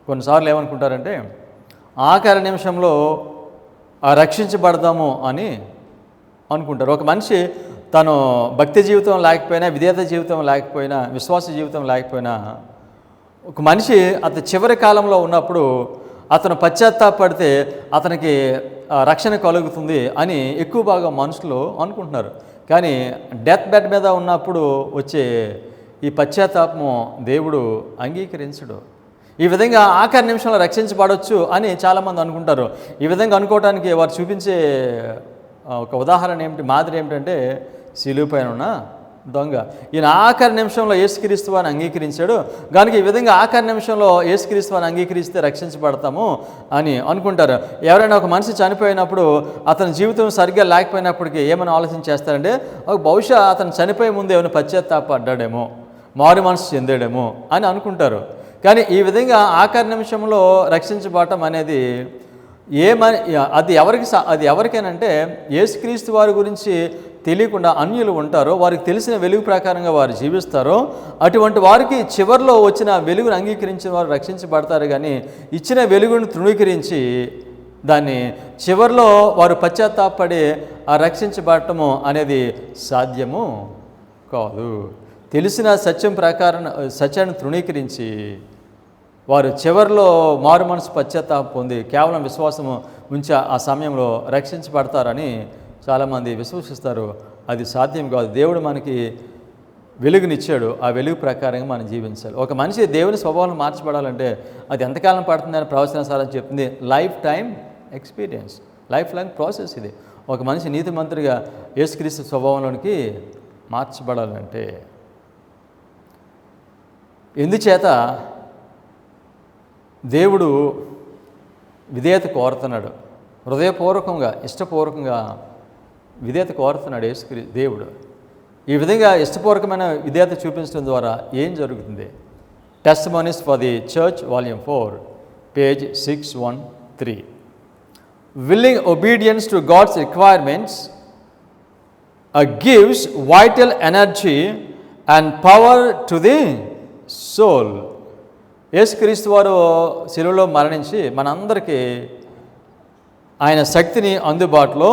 కొన్నిసార్లు ఏమనుకుంటారంటే ఆఖరి నిమిషంలో రక్షించబడదాము అని అనుకుంటారు. ఒక మనిషి తను భక్తి జీవితం లేకపోయినా, విధేయత జీవితం లేకపోయినా, విశ్వాస జీవితం లేకపోయినా, ఒక మనిషి అతని చివరి కాలంలో ఉన్నప్పుడు అతను పశ్చాత్తాపడితే అతనికి రక్షణ కలుగుతుంది అని ఎక్కువ భాగం మనుషులు అనుకుంటున్నారు. కానీ డెత్ బెడ్ మీద ఉన్నప్పుడు వచ్చే ఈ పశ్చాత్తాపము దేవుడు అంగీకరించడు. ఈ విధంగా ఆఖరి నిమిషంలో రక్షించబడవచ్చు అని చాలామంది అనుకుంటారు. ఈ విధంగా అనుకోవడానికి వారు చూపించే ఒక ఉదాహరణ ఏమిటి, మాదిరి ఏమిటంటే శిలువ పైన ఉన్న దొంగ. ఈయన ఆఖరి నిమిషంలో యేసుక్రీస్తు వారిని అంగీకరించాడు కనుక ఈ విధంగా ఆఖరి నిమిషంలో యేసుక్రీస్తు వారిని అంగీకరిస్తే రక్షించబడతాము అని అనుకుంటారు. ఎవరైనా ఒక మనిషి చనిపోయినప్పుడు అతని జీవితం సరిగ్గా లేకపోయినప్పటికీ ఏమైనా ఆలోచన చేస్తారంటే బహుశా అతను చనిపోయే ముందు ఏమైనా పశ్చాత్తాపడ్డాడేమో, మారు మనసు చెందాడేమో అని అనుకుంటారు. కానీ ఈ విధంగా ఆఖరి నిమిషంలో రక్షించబడటం అనేది అది ఎవరికేనంటే యేసుక్రీస్తు వారి గురించి తెలియకుండా అన్యులు ఉంటారో, వారికి తెలిసిన వెలుగు ప్రకారంగా వారు జీవిస్తారో అటువంటి వారికి చివరిలో వచ్చిన వెలుగును అంగీకరించిన వారు రక్షించబడతారు. కానీ ఇచ్చిన వెలుగును తృణీకరించి దాన్ని చివరిలో వారు పశ్చాత్తాపడి రక్షించబడటము అనేది సాధ్యము కాదు. తెలిసిన సత్యం ప్రకారం సత్యాన్ని తృణీకరించి వారు చివరిలో మారు మనసు పశ్చాత్తాపం పొంది కేవలం విశ్వాసము ఉంచి ఆ సమయంలో రక్షించబడతారని చాలామంది విశ్వసిస్తారు. అది సాధ్యం కాదు. దేవుడు మనకి వెలుగునిచ్చాడు, ఆ వెలుగు ప్రకారంగా మనం జీవించాలి. ఒక మనిషి దేవుని స్వభావం మార్చబడాలంటే అది ఎంతకాలం పడుతుందని ప్రవచన సారం చెప్తుంది. Life time experience, life long process ఇది. ఒక మనిషి నీతిమంతుడిగా యేసుక్రీస్తు స్వభావంలోనికి మార్చబడాలంటే ఎందుచేత దేవుడు విధేయత కోరుతున్నాడు, హృదయపూర్వకంగా ఇష్టపూర్వకంగా విధేయత కోరుతున్నాడు దేవుడు. ఈ విధంగా ఇష్టపూర్వకమైన విధేయత చూపించడం ద్వారా ఏం జరుగుతుంది? Testimonies for the church volume 4 page 613. Willing obedience to God's requirements gives vital energy and power to the soul. యేసుక్రీస్తు వారు శిలువలో మరణించి మనందరికీ ఆయన శక్తిని అందుబాటులో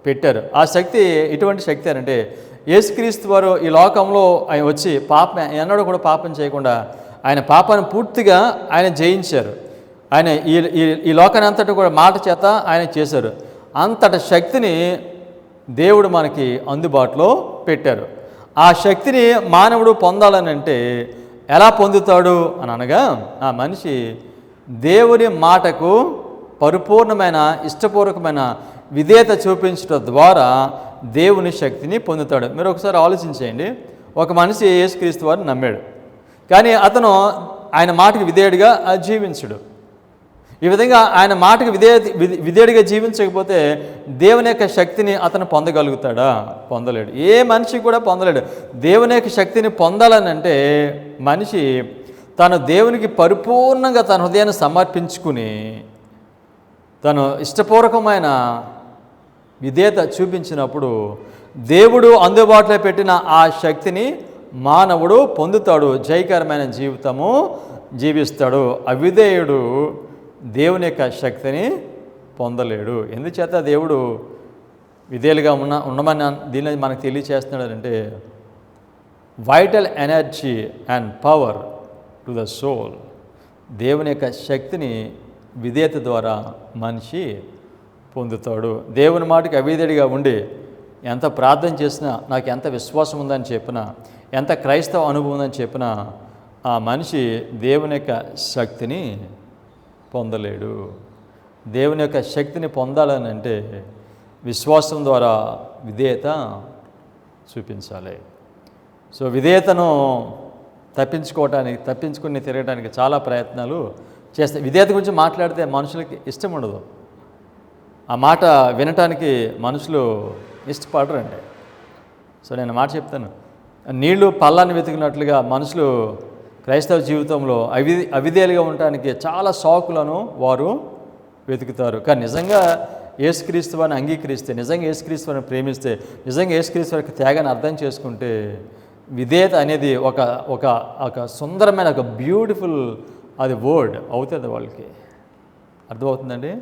పెట్టారు. ఆ శక్తి ఎటువంటి శక్తి అంటే యేసుక్రీస్తు వారు ఈ లోకంలో ఆయన వచ్చి ఎన్నడూ కూడా పాపం చేయకుండా ఆయన పాపాన్ని పూర్తిగా ఆయన జయించారు. ఆయన ఈ లోకాన్ని అంతటా కూడా మాట చేత ఆయన చేశారు. అంతటి శక్తిని దేవుడు మనకి అందుబాటులో పెట్టారు. ఆ శక్తిని మానవుడు పొందాలని అంటే ఎలా పొందుతాడు అని అనగా, ఆ మనిషి దేవుని మాటకు పరిపూర్ణమైన ఇష్టపూర్వకమైన విధేయత చూపించడం ద్వారా దేవుని శక్తిని పొందుతాడు. మీరు ఒకసారి ఆలోచించేయండి. ఒక మనిషి యేసుక్రీస్తు వారిని నమ్మాడు, కానీ అతను ఆయన మాటకు విధేయుడిగా జీవించడు. ఈ విధంగా ఆయన మాటకు విధేయుడిగా జీవించకపోతే దేవుని యొక్క శక్తిని అతను పొందగలుగుతాడా? పొందలేడు. ఏ మనిషి కూడా పొందలేడు. దేవుని యొక్క శక్తిని పొందాలని అంటే మనిషి తను దేవునికి పరిపూర్ణంగా తన హృదయాన్ని సమర్పించుకుని తను ఇష్టపూర్వకమైన విధేయత చూపించినప్పుడు దేవుడు అందుబాటులో పెట్టిన ఆ శక్తిని మానవుడు పొందుతాడు, జయకరమైన జీవితము జీవిస్తాడు. అవిధేయుడు దేవుని యొక్క శక్తిని పొందలేడు. ఎందుచేత దేవుడు విధేయులుగా ఉండమని దీన్ని మనకు తెలియచేస్తున్నాడు అంటే vital energy and power to the soul. దేవుని యొక్క శక్తిని విధేయత ద్వారా మనిషి పొందుతాడు. దేవుని మాటకి అవిధేయుడిగా ఉండి ఎంత ప్రార్థన చేసినా, నాకు ఎంత విశ్వాసం ఉందని చెప్పినా, ఎంత క్రైస్తవ అనుభవం ఉందని చెప్పినా ఆ మనిషి దేవుని యొక్క శక్తిని పొందలేడు. దేవుని యొక్క శక్తిని పొందాలని అంటే విశ్వాసం ద్వారా విధేయత చూపించాలి. సో విధేయతను తప్పించుకుని తిరగడానికి చాలా ప్రయత్నాలు చేస్తాయి. విధేయత గురించి మాట్లాడితే మనుషులకి ఇష్టం ఉండదు. ఆ మాట వినటానికి మనుషులు ఇష్టపడరండి. సో నేను మాట చెప్తాను, నీళ్లు పల్లాన్ని వెతికినట్లుగా మనుషులు క్రైస్తవ జీవితంలో అవిధేయులుగా ఉండటానికి చాలా సాకులను వారు వెతుకుతారు. కానీ నిజంగా యేసుక్రీస్తు వారిని అంగీకరిస్తే, నిజంగా యేసుక్రీస్తు వారిని ప్రేమిస్తే, నిజంగా యేసుక్రీస్తు వారికి త్యాగాన్ని అర్థం చేసుకుంటే విధేయత అనేది ఒక సుందరమైన ఒక బ్యూటిఫుల్ అది వర్డ్ అవుతుంది. వాళ్ళకి అర్థమవుతుందండి.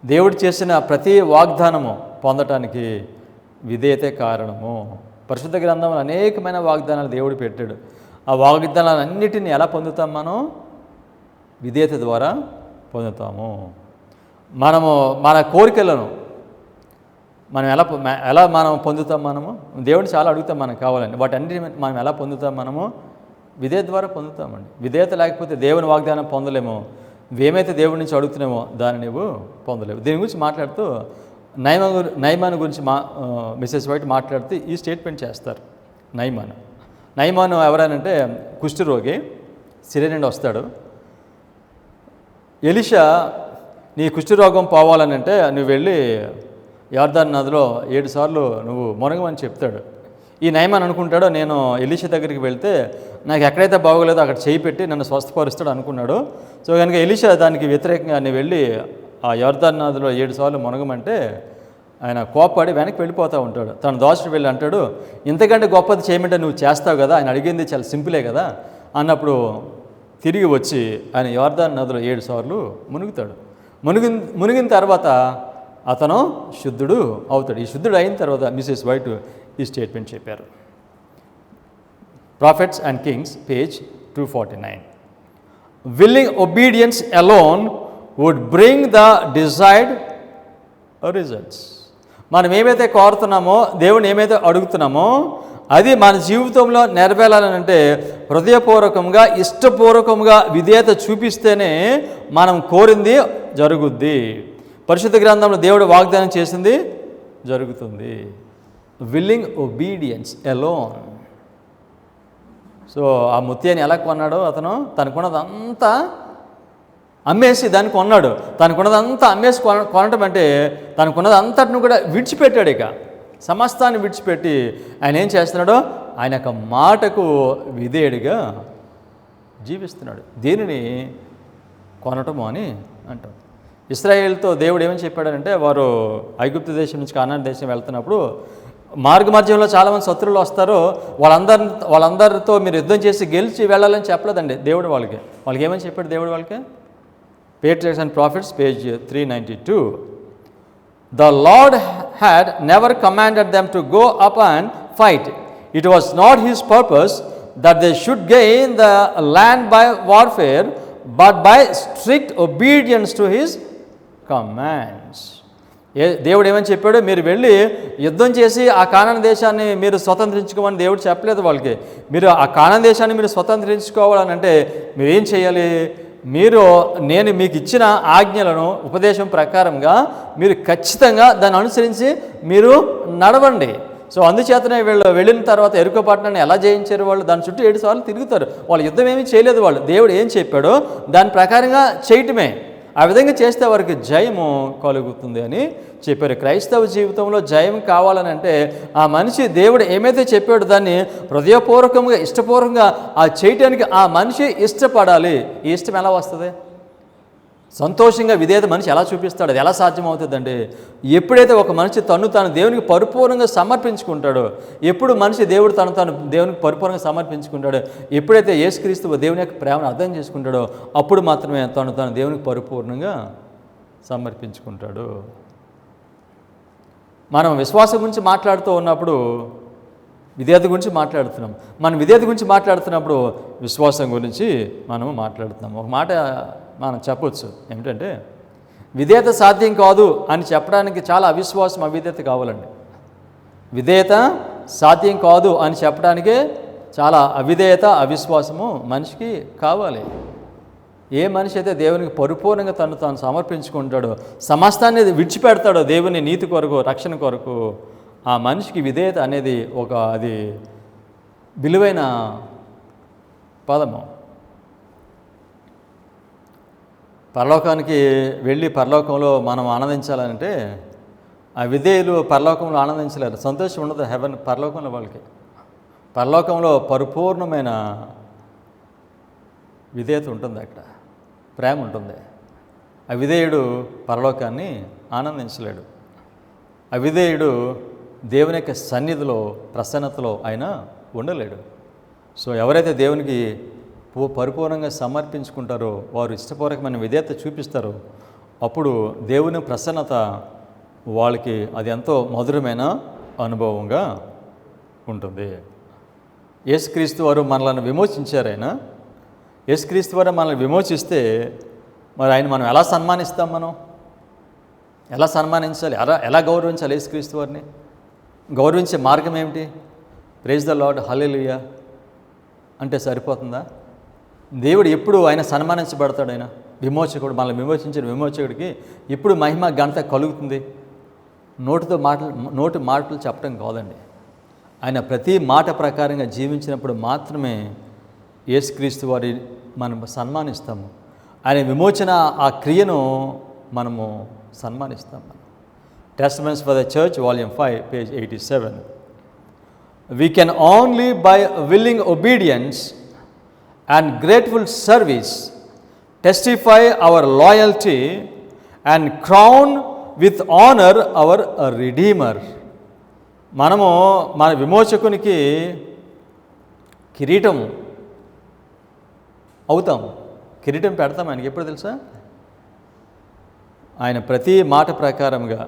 దేవుడు చేసిన ప్రతి వాగ్దానము పొందటానికి విధేయతే కారణము. పరిశుద్ధ గ్రంథంలో అనేకమైన వాగ్దానాలు దేవుడు పెట్టాడు. ఆ వాగ్దానాలన్నిటిని ఎలా పొందుతాం? మనం విధేయత ద్వారా పొందుతాము. మనము మన కోరికలను మనం ఎలా మనం పొందుతాం? మనము దేవుడిని చాలా అడుగుతాం మనకు కావాలని. వాటన్నిటి మనం ఎలా పొందుతాం? మనము విధేయత ద్వారా పొందుతామండి. విధేయత లేకపోతే దేవుని వాగ్దానం పొందలేము. ఏమైతే దేవుడి నుంచి అడుగుతున్నామో దాన్ని నువ్వు పొందలేవు. దీని గురించి మాట్లాడుతూ నయమాన్ గురించి మిసెస్ వైట్ మాట్లాడుతూ ఈ స్టేట్మెంట్ చేస్తారు. నయమాన్ ఎవరనంటే కుష్ఠరోగి, సిరియా నుండి వస్తాడు. ఎలీషా నీ కుష్ఠరోగం పోవాలనంటే నువ్వు వెళ్ళి యార్దాను నదిలో 7 సార్లు నువ్వు మునగమని చెప్తాడు. ఈ నయమాన్ అనుకుంటాడు, నేను ఎలీషా దగ్గరికి వెళ్తే నాకు ఎక్కడైతే బాగోలేదో అక్కడ చేయి పెట్టి నన్ను స్వస్థపరుస్తాడు అనుకున్నాడు. సో కనుక ఎలీషా దానికి వ్యతిరేకంగా నేను వెళ్ళి ఆ యార్దాను నదిలో 7 సార్లు మునగమంటే ఆయన కోప్పడి వెనక్కి వెళ్ళిపోతూ ఉంటాడు. తన దోషుడు వెళ్ళి అంటాడు, ఇంతకంటే గొప్పది చేయమంటే నువ్వు చేస్తావు కదా, ఆయన అడిగింది చాలా సింపులే కదా అన్నప్పుడు తిరిగి వచ్చి ఆయన యార్దాను నదిలో 7 సార్లు మునుగుతాడు. మునిగిన తర్వాత అతను శుద్ధుడు అవుతాడు. ఈ శుద్ధుడు అయిన తర్వాత మిసెస్ వైట్ ఈ స్టేట్మెంట్ చెప్పారు. Prophets and Kings, page 249. Willing obedience alone would bring the desired results. మనం ఏమైతే కోరుతున్నామో, దేవుని ఏమైతే అడుగుతున్నామో అది మన జీవితంలో నెరవేరాలంటే హృదయపూర్వకంగా, ఇష్టపూర్వకంగా విధేయత చూపిస్తేనే మనం కోరింది జరుగుద్ది. పరిశుద్ధ గ్రంథంలో దేవుడు వాగ్దానం చేసింది జరుగుతుంది. Willing obedience alone. సో ఆ ముత్యాన్ని ఎలా కొన్నాడో అతను తనకున్నదంతా అమ్మేసి దాన్ని కొన్నాడు. తనకున్నదంతా అమ్మేసి కొనటం అంటే తనకున్నదంతటిని కూడా విడిచిపెట్టాడు. ఇక సమస్తాన్ని విడిచిపెట్టి ఆయన ఏం చేస్తున్నాడో ఆయన యొక్క మాటకు విధేయుడిగా జీవిస్తున్నాడు. దీనిని కొనటము అని అంటాం. ఇశ్రాయేలుతో దేవుడు ఏమని చెప్పాడంటే, వారు ఐగుప్తు దేశం నుంచి కానాను దేశం వెళ్తున్నప్పుడు మార్గ మధ్యంలో చాలామంది శత్రువులు వస్తారు, వాళ్ళందరితో మీరు యుద్ధం చేసి గెలిచి వెళ్ళాలని చెప్పలేదండి దేవుడు వాళ్ళకి. ఏమని చెప్పాడు దేవుడు వాళ్ళకి? Patriarchs and Prophets, page 392. The Lord had never commanded them to go up and fight. It was not his purpose that they should gain the land by warfare, but by strict obedience to his commands. దేవుడు ఏమని చెప్పాడు? మీరు వెళ్ళి యుద్ధం చేసి ఆ కానాను దేశాన్ని మీరు స్వతంత్రించుకోమని దేవుడు చెప్పలేదు వాళ్ళకి. మీరు ఆ కానాను దేశాన్ని మీరు స్వతంత్రించుకోవాలని అంటే మీరు ఏం చేయాలి? నేను మీకు ఇచ్చిన ఆజ్ఞలను ఉపదేశం ప్రకారంగా మీరు ఖచ్చితంగా దాన్ని అనుసరించి మీరు నడవండి. సో అందుచేతనే వెళ్ళిన తర్వాత ఎరుకో పట్టణాన్ని ఎలా జయించారు వాళ్ళు? దాని చుట్టూ 7 సార్లు తిరుగుతారు. వాళ్ళు యుద్ధం ఏమీ చేయలేదు. వాళ్ళు దేవుడు ఏం చెప్పాడో దాని ప్రకారంగా చేయటమే. ఆ విధంగా చేస్తే వారికి జయము కలుగుతుంది అని చెప్పారు. క్రైస్తవ జీవితంలో జయం కావాలని అంటే ఆ మనిషి దేవుడు ఏమైతే చెప్పాడో దాన్ని హృదయపూర్వకంగా, ఇష్టపూర్వకంగా ఆ చేయటానికి ఆ మనిషి ఇష్టపడాలి. ఈ ఇష్టం ఎలా వస్తుంది? సంతోషంగా విధేయత మనిషి ఎలా చూపిస్తాడు? అది ఎలా సాధ్యమవుతుందండి? ఎప్పుడైతే ఒక మనిషి తాను దేవునికి పరిపూర్ణంగా సమర్పించుకుంటాడో, ఎప్పుడు మనిషి తాను దేవునికి పరిపూర్ణంగా సమర్పించుకుంటాడో, ఎప్పుడైతే యేసుక్రీస్తు దేవుని యొక్క ప్రేమను అర్థం చేసుకుంటాడో అప్పుడు మాత్రమే తాను దేవునికి పరిపూర్ణంగా సమర్పించుకుంటాడు. మనం విశ్వాసం గురించి మాట్లాడుతూ ఉన్నప్పుడు విధేయత గురించి మాట్లాడుతున్నాం. మనం విధేయత గురించి మాట్లాడుతున్నప్పుడు విశ్వాసం గురించి మనం మాట్లాడుతున్నాం. ఒక మాట మనం చెప్పొచ్చు ఏమిటంటే, విధేయత సాధ్యం కాదు అని చెప్పడానికి చాలా అవిశ్వాసం, అవిధేయత కావాలండి. విధేయత సాధ్యం కాదు అని చెప్పడానికే చాలా అవిధేయత, అవిశ్వాసము మనిషికి కావాలి. ఏ మనిషి అయితే దేవునికి పరిపూర్ణంగా తాను సమర్పించుకుంటాడో, సమస్తాన్ని విడిచిపెడతాడో దేవుని నీతి కొరకు, రక్షణ కొరకు, ఆ మనిషికి విధేయత అనేది అది విలువైన పదము. పరలోకానికి వెళ్ళి పరలోకంలో మనం ఆనందించాలంటే ఆ విధేయులు పరలోకంలో ఆనందించలేరు. సంతోషం ఉండదు పరలోకంలో వాళ్ళకి. పరలోకంలో పరిపూర్ణమైన విధేయత ఉంటుంది, అక్కడ ప్రేమ ఉంటుంది. అవిధేయుడు పరలోకాన్ని ఆనందించలేడు. అవిధేయుడు దేవుని యొక్క సన్నిధిలో, ప్రసన్నతలో ఆయన ఉండలేడు. సో ఎవరైతే దేవునికి పరిపూర్ణంగా సమర్పించుకుంటారో, వారు ఇష్టపూర్వకమైన విధేయత చూపిస్తారో, అప్పుడు దేవుని ప్రసన్నత వాళ్ళకి అది ఎంతో మధురమైన అనుభవంగా ఉంటుంది. యేసుక్రీస్తు వారు మనల్ని విమోచించారు. యేసుక్రీస్తు వారు మనల్ని విమోచిస్తే మరి ఆయన మనం ఎలా సన్మానిస్తాం? మనం ఎలా సన్మానించాలి? ఎలా గౌరవించాలి? యేసుక్రీస్తు వారిని గౌరవించే మార్గం ఏమిటి? ప్రైజ్ ద లార్డ్, హల్లెలూయా అంటే సరిపోతుందా? దేవుడు ఎప్పుడు ఆయన సన్మానించబడతాడు? ఆయన విమోచకుడు, మనల్ని విమోచించిన విమోచకుడికి ఎప్పుడు మహిమ ఘనత కలుగుతుంది? నోటి మాటలు చెప్పడం కాదండి. ఆయన ప్రతి మాట ప్రకారంగా జీవించినప్పుడు మాత్రమే యేసుక్రీస్తు వారి మనం సన్మానిస్తాము. ఆయన విమోచన ఆ క్రియను మనము సన్మానిస్తాం. Testaments for the church volume 5 page 87. We can only by willing obedience and grateful service testify our loyalty and crown with honor our Redeemer. మనము మన విమోచకునికి కిరీటం అవుతాము, కిరీటం పెడతాం ఆయనకి. ఎప్పుడు తెలుసా? ఆయన ప్రతి మాట ప్రకారంగా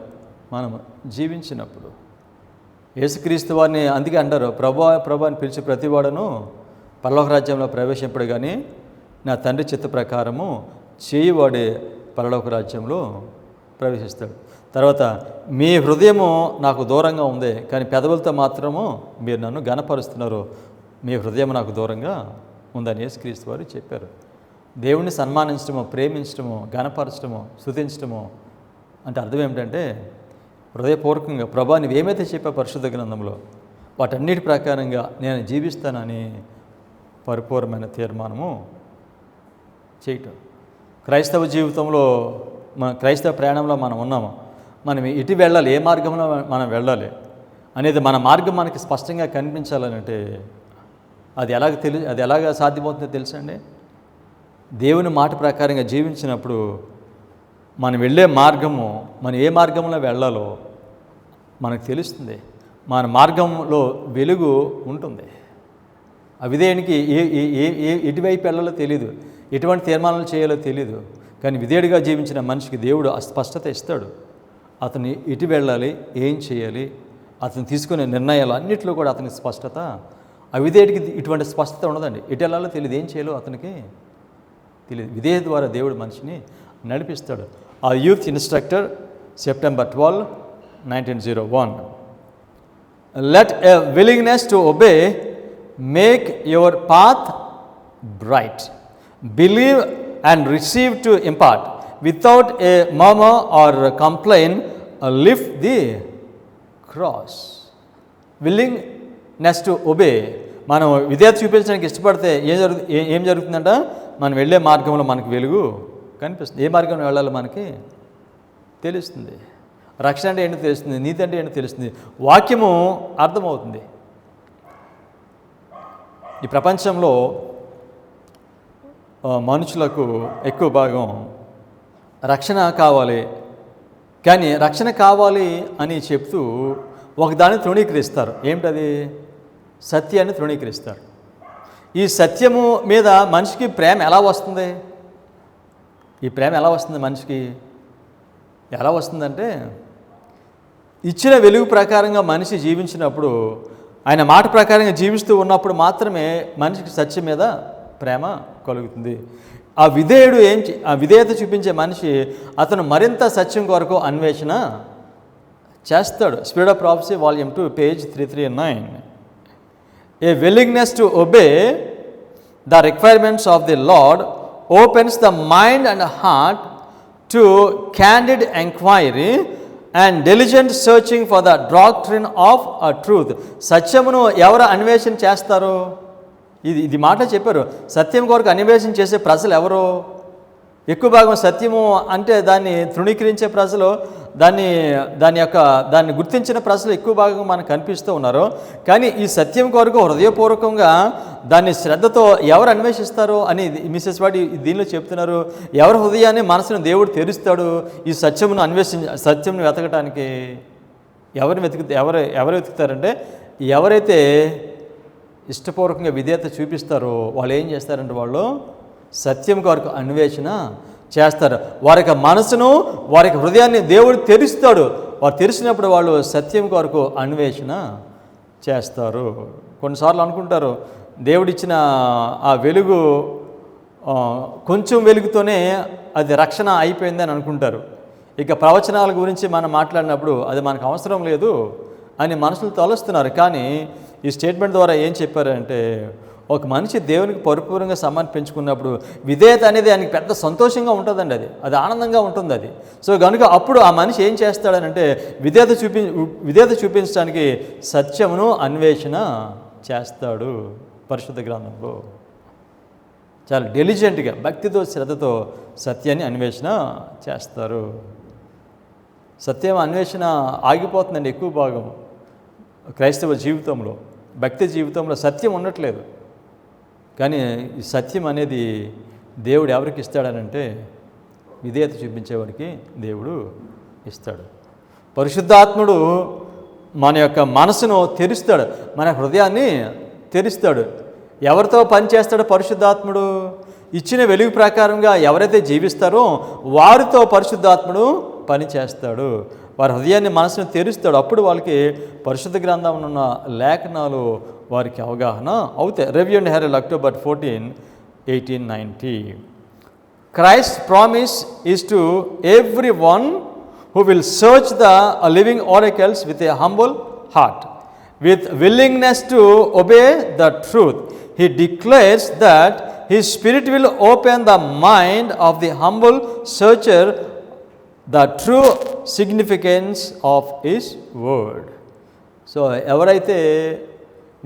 మనం జీవించినప్పుడు. యేసుక్రీస్తు వారిని అందుకే అంటారు, ప్రభు అని పిలిచి ప్రతివాడును పరలోక రాజ్యంలో ప్రవేశింపడు కానీ నా తండ్రి చిత్త ప్రకారము చేయువాడే పరలోక రాజ్యంలో ప్రవేశిస్తాడు. తర్వాత మీ హృదయము నాకు దూరంగా ఉంది కానీ పెదవులతో మాత్రము మీరు నన్ను ఘనపరుస్తున్నారు, మీ హృదయం నాకు దూరంగా ఉందని యేసుక్రీస్తు వారు చెప్పారు. దేవుణ్ణి సన్మానించడము, ప్రేమించడము, ఘనపరచడము, స్తుతించడము అంటే అర్థం ఏమిటంటే హృదయపూర్వకంగా ప్రభా నువ్వు ఏమైతే చెప్పా పరిశుద్ధ గ్రంథంలో వాటన్నిటి ప్రకారంగా నేను జీవిస్తానని పరిపూర్ణమైన తీర్మానము చేయటం. క్రైస్తవ జీవితంలో మన క్రైస్తవ ప్రయాణంలో మనం ఉన్నాము. మనం ఇటు వెళ్ళాలి, ఏ మార్గంలో మనం వెళ్ళాలి అనేది మన మార్గం మనకి స్పష్టంగా కనిపించాలంటే అది ఎలాగ సాధ్యమవుతుందో తెలుసండి? దేవుని మాట ప్రకారంగా జీవించినప్పుడు మనం వెళ్ళే మార్గము, మనం ఏ మార్గంలో వెళ్ళాలో మనకు తెలుస్తుంది. మన మార్గంలో వెలుగు ఉంటుంది. అవిధేయునికి ఎటువైపు వెళ్ళాలో తెలియదు, ఎటువంటి తీర్మానాలు చేయాలో తెలియదు. కానీ విధేయుడిగా జీవించిన మనిషికి దేవుడు స్పష్టత ఇస్తాడు. అతను ఎటు వెళ్ళాలి, ఏం చేయాలి, అతను తీసుకునే నిర్ణయాలు అన్నింటిలో కూడా అతనికి స్పష్టత. అవిధేయుడికి ఇటువంటి స్పష్టత ఉండదండి. ఎటు వెళ్ళాలో తెలియదు, ఏం చేయాలో అతనికి తెలియదు. విధేయ ద్వారా దేవుడు మనిషిని నడిపిస్తాడు. ఆ youth instructor September 12, 1901. Let a willingness to obey make your path bright. Believe and receive to impart. Without a murmur or complaint, lift the cross. Willingness to obey. మనం విధేయత చూపించడానికి ఇష్టపడితే ఏం జరుగుతుందంట? మనం వెళ్ళే మార్గంలో మనకు వెలుగు కనిపిస్తుంది. ఏ మార్గంలో వెళ్ళాలో మనకి తెలుస్తుంది. రక్షణ అంటే ఏంటో తెలుస్తుంది, నీతి అంటే ఏంటో తెలుస్తుంది, వాక్యము అర్థమవుతుంది. ఈ ప్రపంచంలో మనుషులకు ఎక్కువ భాగం రక్షణ కావాలి, కానీ రక్షణ కావాలి అని చెప్తూ ఒకదాన్ని తృణీకరిస్తారు. ఏమిటది? సత్యాన్ని తృణీకరిస్తారు. ఈ సత్యము మీద మనిషికి ప్రేమ ఎలా వస్తుంది? ఈ ప్రేమ ఎలా వస్తుంది మనిషికి? ఎలా వస్తుందంటే ఇచ్చిన వెలుగు ప్రకారంగా మనిషి జీవించినప్పుడు, ఆయన మాట ప్రకారంగా జీవిస్తూ ఉన్నప్పుడు మాత్రమే మనిషికి సత్యం మీద ప్రేమ కలుగుతుంది. ఆ విధేయత చూపించే మనిషి అతను మరింత సత్యం కొరకు అన్వేషణ చేస్తాడు. Spirit of prophecy volume 2 page 339. A willingness to obey the requirements of the Lord opens the mind and heart to candid inquiry and diligent searching for the doctrine of truth. సత్యమును ఎవరు అన్వేషణ చేస్తారు? ఇది మాట చెప్పారు. సత్యం కొరకు అన్వేషణ చేసే ప్రజలు ఎవరు? ఎక్కువ భాగం సత్యము అంటే దాన్ని తృణీకరించే ప్రజలు, దాన్ని గుర్తించిన ప్రజలు ఎక్కువ భాగం మనకు కనిపిస్తూ ఉన్నారు. కానీ ఈ సత్యం కొరకు హృదయపూర్వకంగా దాన్ని శ్రద్ధతో ఎవరు అన్వేషిస్తారు అని మిసెస్ వాటి దీనిలో చెప్తున్నారు. ఎవరి హృదయాన్ని మనసును దేవుడు తెరుస్తాడు ఈ సత్యమును వెతకటానికి? ఎవరు వెతుకుతారంటే ఎవరైతే ఇష్టపూర్వకంగా విధేయత చూపిస్తారో వాళ్ళు ఏం చేస్తారంటే వాళ్ళు సత్యం కొరకు అన్వేషణ చేస్తారు. వారికి మనసును, వారికి హృదయాన్ని దేవుడు తెరుస్తాడు. వారు తెలిసినప్పుడు వాళ్ళు సత్యం కొరకు అన్వేషణ చేస్తారు. కొన్నిసార్లు అనుకుంటారు దేవుడిచ్చిన ఆ వెలుగు కొంచెం వెలుగుతోనే అది రక్షణ అయిపోయిందని అనుకుంటారు. ఇక ప్రవచనాల గురించి మనం మాట్లాడినప్పుడు అది మనకు అవసరం లేదు అని మనసులు తలుస్తున్నారు. కానీ ఈ స్టేట్మెంట్ ద్వారా ఏం చెప్పారంటే, ఒక మనిషి దేవునికి పరిపూర్ణంగా సమర్పించుకున్నప్పుడు విధేయత అనేది ఆయనకి పెద్ద సంతోషంగా ఉంటుందండి. అది ఆనందంగా ఉంటుంది అది. సో కనుక అప్పుడు ఆ మనిషి ఏం చేస్తాడనంటే విధేయత చూపించడానికి సత్యమును అన్వేషణ చేస్తాడు. పరిశుద్ధ గ్రంథంలో చాలా డెలిజెంట్గా భక్తితో శ్రద్ధతో సత్యాన్ని అన్వేషణ చేస్తారు. సత్యం అన్వేషణ ఆగిపోతుందండి ఎక్కువ భాగం క్రైస్తవ జీవితంలో, భక్తి జీవితంలో సత్యం ఉండట్లేదు. కానీ ఈ సత్యం అనేది దేవుడు ఎవరికి ఇస్తాడనంటే విధేయత చూపించేవాడికి దేవుడు ఇస్తాడు. పరిశుద్ధాత్ముడు మన యొక్క మనసును తెరుస్తాడు, మన హృదయాన్ని తెరుస్తాడు. ఎవరితో పనిచేస్తాడో పరిశుద్ధాత్ముడు? ఇచ్చిన వెలుగు ప్రకారంగా ఎవరైతే జీవిస్తారో వారితో పరిశుద్ధాత్ముడు పనిచేస్తాడు. వారి హృదయాన్ని మనసును తెరుస్తాడు. అప్పుడు వాళ్ళకి పరిశుద్ధ గ్రంథంలో ఉన్న లేఖనాలు వారికి అవగాహన అవుతాయి. Review and Harold October 14, 1890. Christ's promise is to everyone who will search the living oracles with a humble heart, with willingness to obey the truth. He declares that His Spirit will open the mind of the humble searcher the true significance of His word. So ఎవరైతే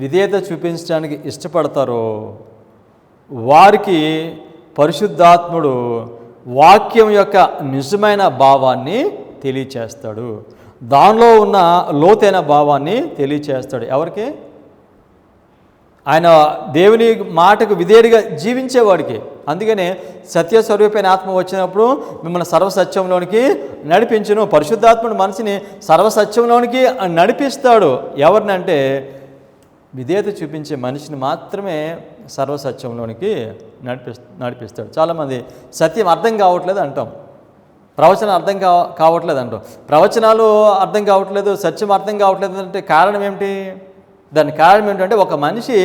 విధేయత చూపించడానికి ఇష్టపడతారో వారికి పరిశుద్ధాత్ముడు వాక్యం యొక్క నిజమైన భావాన్ని తెలియచేస్తాడు, దానిలో ఉన్న లోతైన భావాన్ని తెలియచేస్తాడు. ఎవరికి? ఆయన దేవుని మాటకు విధేయుడిగా జీవించేవాడికి. అందుకనే సత్యస్వరూపైన ఆత్మ వచ్చినప్పుడు మిమ్మల్ని సర్వసత్యంలోనికి నడిపించును. పరిశుద్ధాత్ముడు మనిషిని సర్వసత్యంలోనికి నడిపిస్తాడు. ఎవరినంటే విధేయత చూపించే మనిషిని మాత్రమే సర్వసత్యంలోనికి నడిపిస్తాడు. చాలామంది సత్యం అర్థం కావట్లేదు అంటాం, ప్రవచనం అర్థం కావట్లేదు అంటాం. ప్రవచనాలు అర్థం కావట్లేదు, సత్యం అర్థం కావట్లేదు అంటే కారణం ఏమిటి? దానికి కారణం ఏంటంటే ఒక మనిషి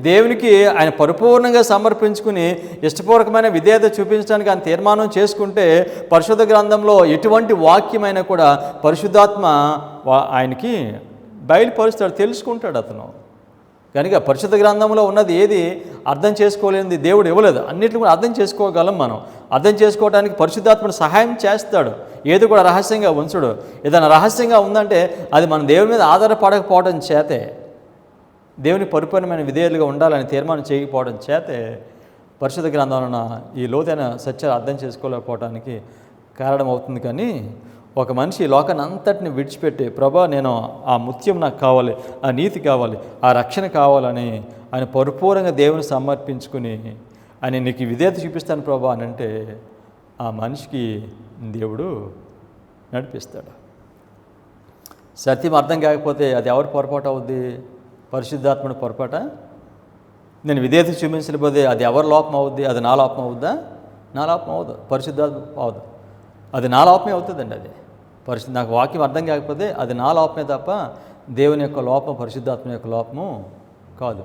దేవునికి ఆయన పరిపూర్ణంగా సమర్పించుకుని ఇష్టపూర్వకమైన విధేయత చూపించడానికి ఆయన తీర్మానం చేసుకుంటే పరిశుద్ధ గ్రంథంలో ఎటువంటి వాక్యమైనా కూడా పరిశుద్ధాత్మ ఆయనకి బయలుపరుస్తాడు, తెలుసుకుంటాడు అతను. కనుక పరిశుద్ధ గ్రంథంలో ఉన్నది ఏది అర్థం చేసుకోలేనిది దేవుడు ఇవ్వలేదు. అన్నిటిని కూడా అర్థం చేసుకోగలం మనం. అర్థం చేసుకోవడానికి పరిశుద్ధాత్ముడు సహాయం చేస్తాడు. ఏది కూడా రహస్యంగా ఉంచడు. ఏదైనా రహస్యంగా ఉందంటే అది మన దేవుని మీద ఆధారపడకపోవడం చేతే, దేవుని పరిపూర్ణమైన విధేయులుగా ఉండాలని తీర్మానం చేయకపోవడం చేతే పరిశుద్ధ గ్రంథంలో ఈ లోతైన సత్యాలు అర్థం చేసుకోలేకపోవడానికి కారణమవుతుంది. కానీ ఒక మనిషి లోకాన్ని అంతటిని విడిచిపెట్టి ప్రభా నేను ఆ ముత్యం నాకు కావాలి, ఆ నీతి కావాలి, ఆ రక్షణ కావాలని ఆయన పరిపూర్ణంగా దేవుని సమర్పించుకుని ఆయన నీకు విధేయత చూపిస్తాను ప్రభా అని అంటే ఆ మనిషికి దేవుడు నడిపిస్తాడు. సత్యం అర్థం కాకపోతే అది ఎవరు పొరపాటు అవుద్ది? పరిశుద్ధాత్ముడు పొరపాట? నేను విధేయత చూపించలేకపోతే అది ఎవరి లోపం అవుద్ది? అది నా లోపం అవుద్దా? నా లోపం అవదు, పరిశుద్ధాత్మ అవదు, అది నా లోపమే అవుతుందండి. అది నాకు వాక్యం అర్థం కాకపోతే అది నా లోపమే తప్ప దేవుని యొక్క లోపం పరిశుద్ధాత్మ యొక్క లోపము కాదు.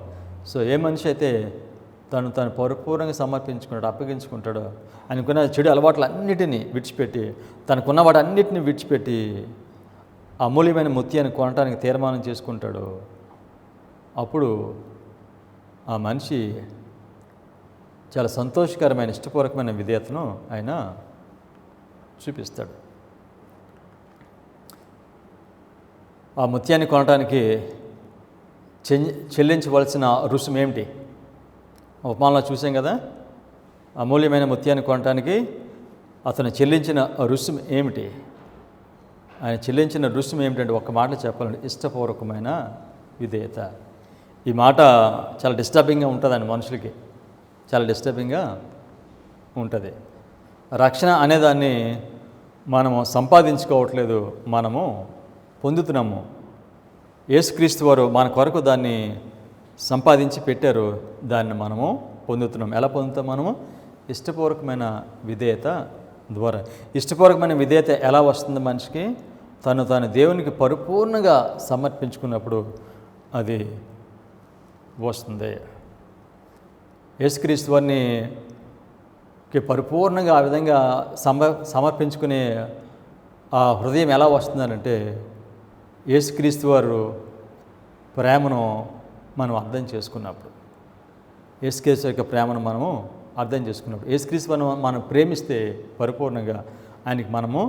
సో ఏ మనిషి అయితే తను పరిపూర్ణంగా సమర్పించుకుంటాడు, అప్పగించుకుంటాడో, ఆయనకున్న చెడు అలవాట్లన్నిటినీ విడిచిపెట్టి తనకున్న వాటన్నిటిని విడిచిపెట్టి అమూల్యమైన ముత్యాన్ని కొనడానికి తీర్మానం చేసుకుంటాడు, అప్పుడు ఆ మనిషి చాలా సంతోషకరమైన ఇష్టపూర్వకమైన విధేయతను ఆయన చూపిస్తాడు. ఆ ముత్యాన్ని కొనడానికి చెల్లించవలసిన రుసుము ఏమిటి? ఉపమానంలో చూసాం కదా. అమూల్యమైన ముత్యాన్ని కొనడానికి అతను చెల్లించిన రుసుము ఏమిటి? ఆయన చెల్లించిన రుసుము ఏమిటంటే ఒక్క మాట చెప్పాలంటే ఇష్టపూర్వకమైన విధేయత. ఈ మాట చాలా డిస్టర్బింగ్గా ఉంటుందండి, మనుషులకి చాలా డిస్టర్బింగ్గా ఉంటుంది. రక్షణ అనేదాన్ని మనము సంపాదించుకోవట్లేదు, మనము పొందుతున్నాము. యేసుక్రీస్తు వారు మన కొరకు దాన్ని సంపాదించి పెట్టారు, దాన్ని మనము పొందుతున్నాం. ఎలా పొందుతాం? మనము ఇష్టపూర్వకమైన విధేయత ద్వారా. ఇష్టపూర్వకమైన విధేయత ఎలా వస్తుంది మనిషికి? తాను దేవునికి పరిపూర్ణంగా సమర్పించుకున్నప్పుడు అది వస్తుంది. యేసుక్రీస్తు వారికి పరిపూర్ణంగా ఆ విధంగా సమర్పించుకునే ఆ హృదయం ఎలా వస్తుందనంటే, యేసుక్రీస్తు వారు ప్రేమను మనం అర్థం చేసుకున్నప్పుడు, యేసుక్రీస్తు యొక్క ప్రేమను మనము అర్థం చేసుకున్నప్పుడు, యేసుక్రీస్తు మనం ప్రేమిస్తే పరిపూర్ణంగా ఆయనకి మనము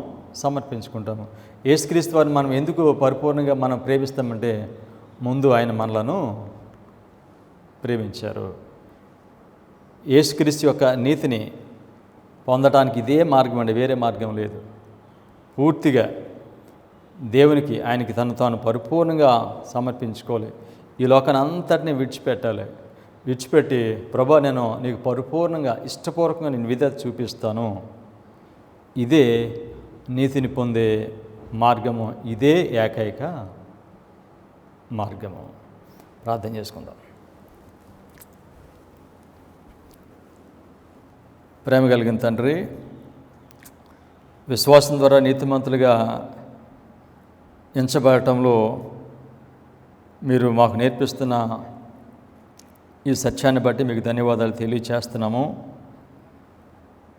సమర్పించుకుంటాము. యేసుక్రీస్తు వారిని మనం ఎందుకు పరిపూర్ణంగా మనం ప్రేమిస్తామంటే, ముందు ఆయన మనలను ప్రేమించారు. యేసుక్రీస్తు యొక్క నీతిని పొందటానికి ఇదే మార్గం అండి, వేరే మార్గం లేదు. పూర్తిగా దేవునికి ఆయనకి తాను పరిపూర్ణంగా సమర్పించుకోవాలి. ఈ లోకాన్ని అంతటినీ విడిచిపెట్టి ప్రభా నేను నీకు పరిపూర్ణంగా ఇష్టపూర్వకంగా నేను విధేయత చూపిస్తాను. ఇదే నీతిని పొందే మార్గము, ఇదే ఏకైక మార్గము. ప్రార్థన చేసుకుందాం. ప్రేమ కలిగిన తండ్రి, విశ్వాసం ద్వారా నీతిమంతులుగా ఎంచబడటంలో మీరు మాకు నేర్పిస్తున్న ఈ సత్యాన్ని బట్టి మీకు ధన్యవాదాలు తెలియచేస్తున్నాము.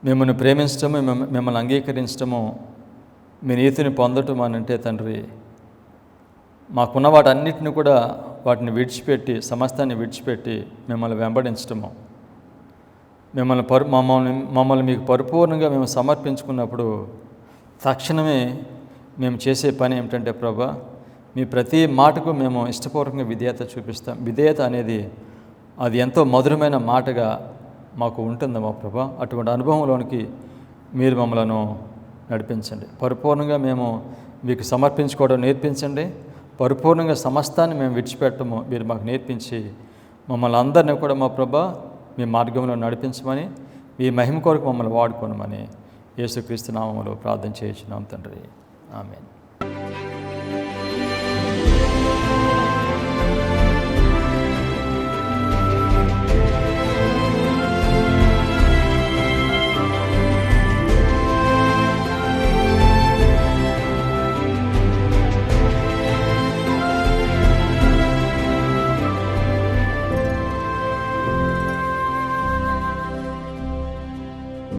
మిమ్మల్ని ప్రేమించటము, మిమ్మల్ని అంగీకరించటము, మీ నీతిని పొందటం అని అంటే తండ్రి, మాకున్న వాటన్నిటిని కూడా వాటిని విడిచిపెట్టి, సమస్తాన్ని విడిచిపెట్టి మిమ్మల్ని వెంబడించటము, మమ్మల్ని మీకు పరిపూర్ణంగా మేము సమర్పించుకున్నప్పుడు తక్షణమే మేము చేసే పని ఏమిటంటే ప్రభా, మీ ప్రతి మాటకు మేము ఇష్టపూర్వకంగా విధేయత చూపిస్తాం. విధేయత అనేది అది ఎంతో మధురమైన మాటగా మాకు ఉంటుందమ్మా ప్రభా. అటువంటి అనుభవంలోనికి మీరు మమ్మలను నడిపించండి. పరిపూర్ణంగా మేము మీకు సమర్పించుకోవడం నేర్పించండి. పరిపూర్ణంగా సమస్తాన్ని మేము విడిచిపెట్టము మీరు మాకు నేర్పించి మమ్మల్ని అందరినీ కూడా మా ప్రభా మీ మార్గంలో నడిపించమని, మీ మహిమ కొరకు మమ్మల్ని వాడుకోనమని యేసుక్రీస్తు నామములో ప్రార్థన చేయించున్నాం తండ్రి. ఆమేన్.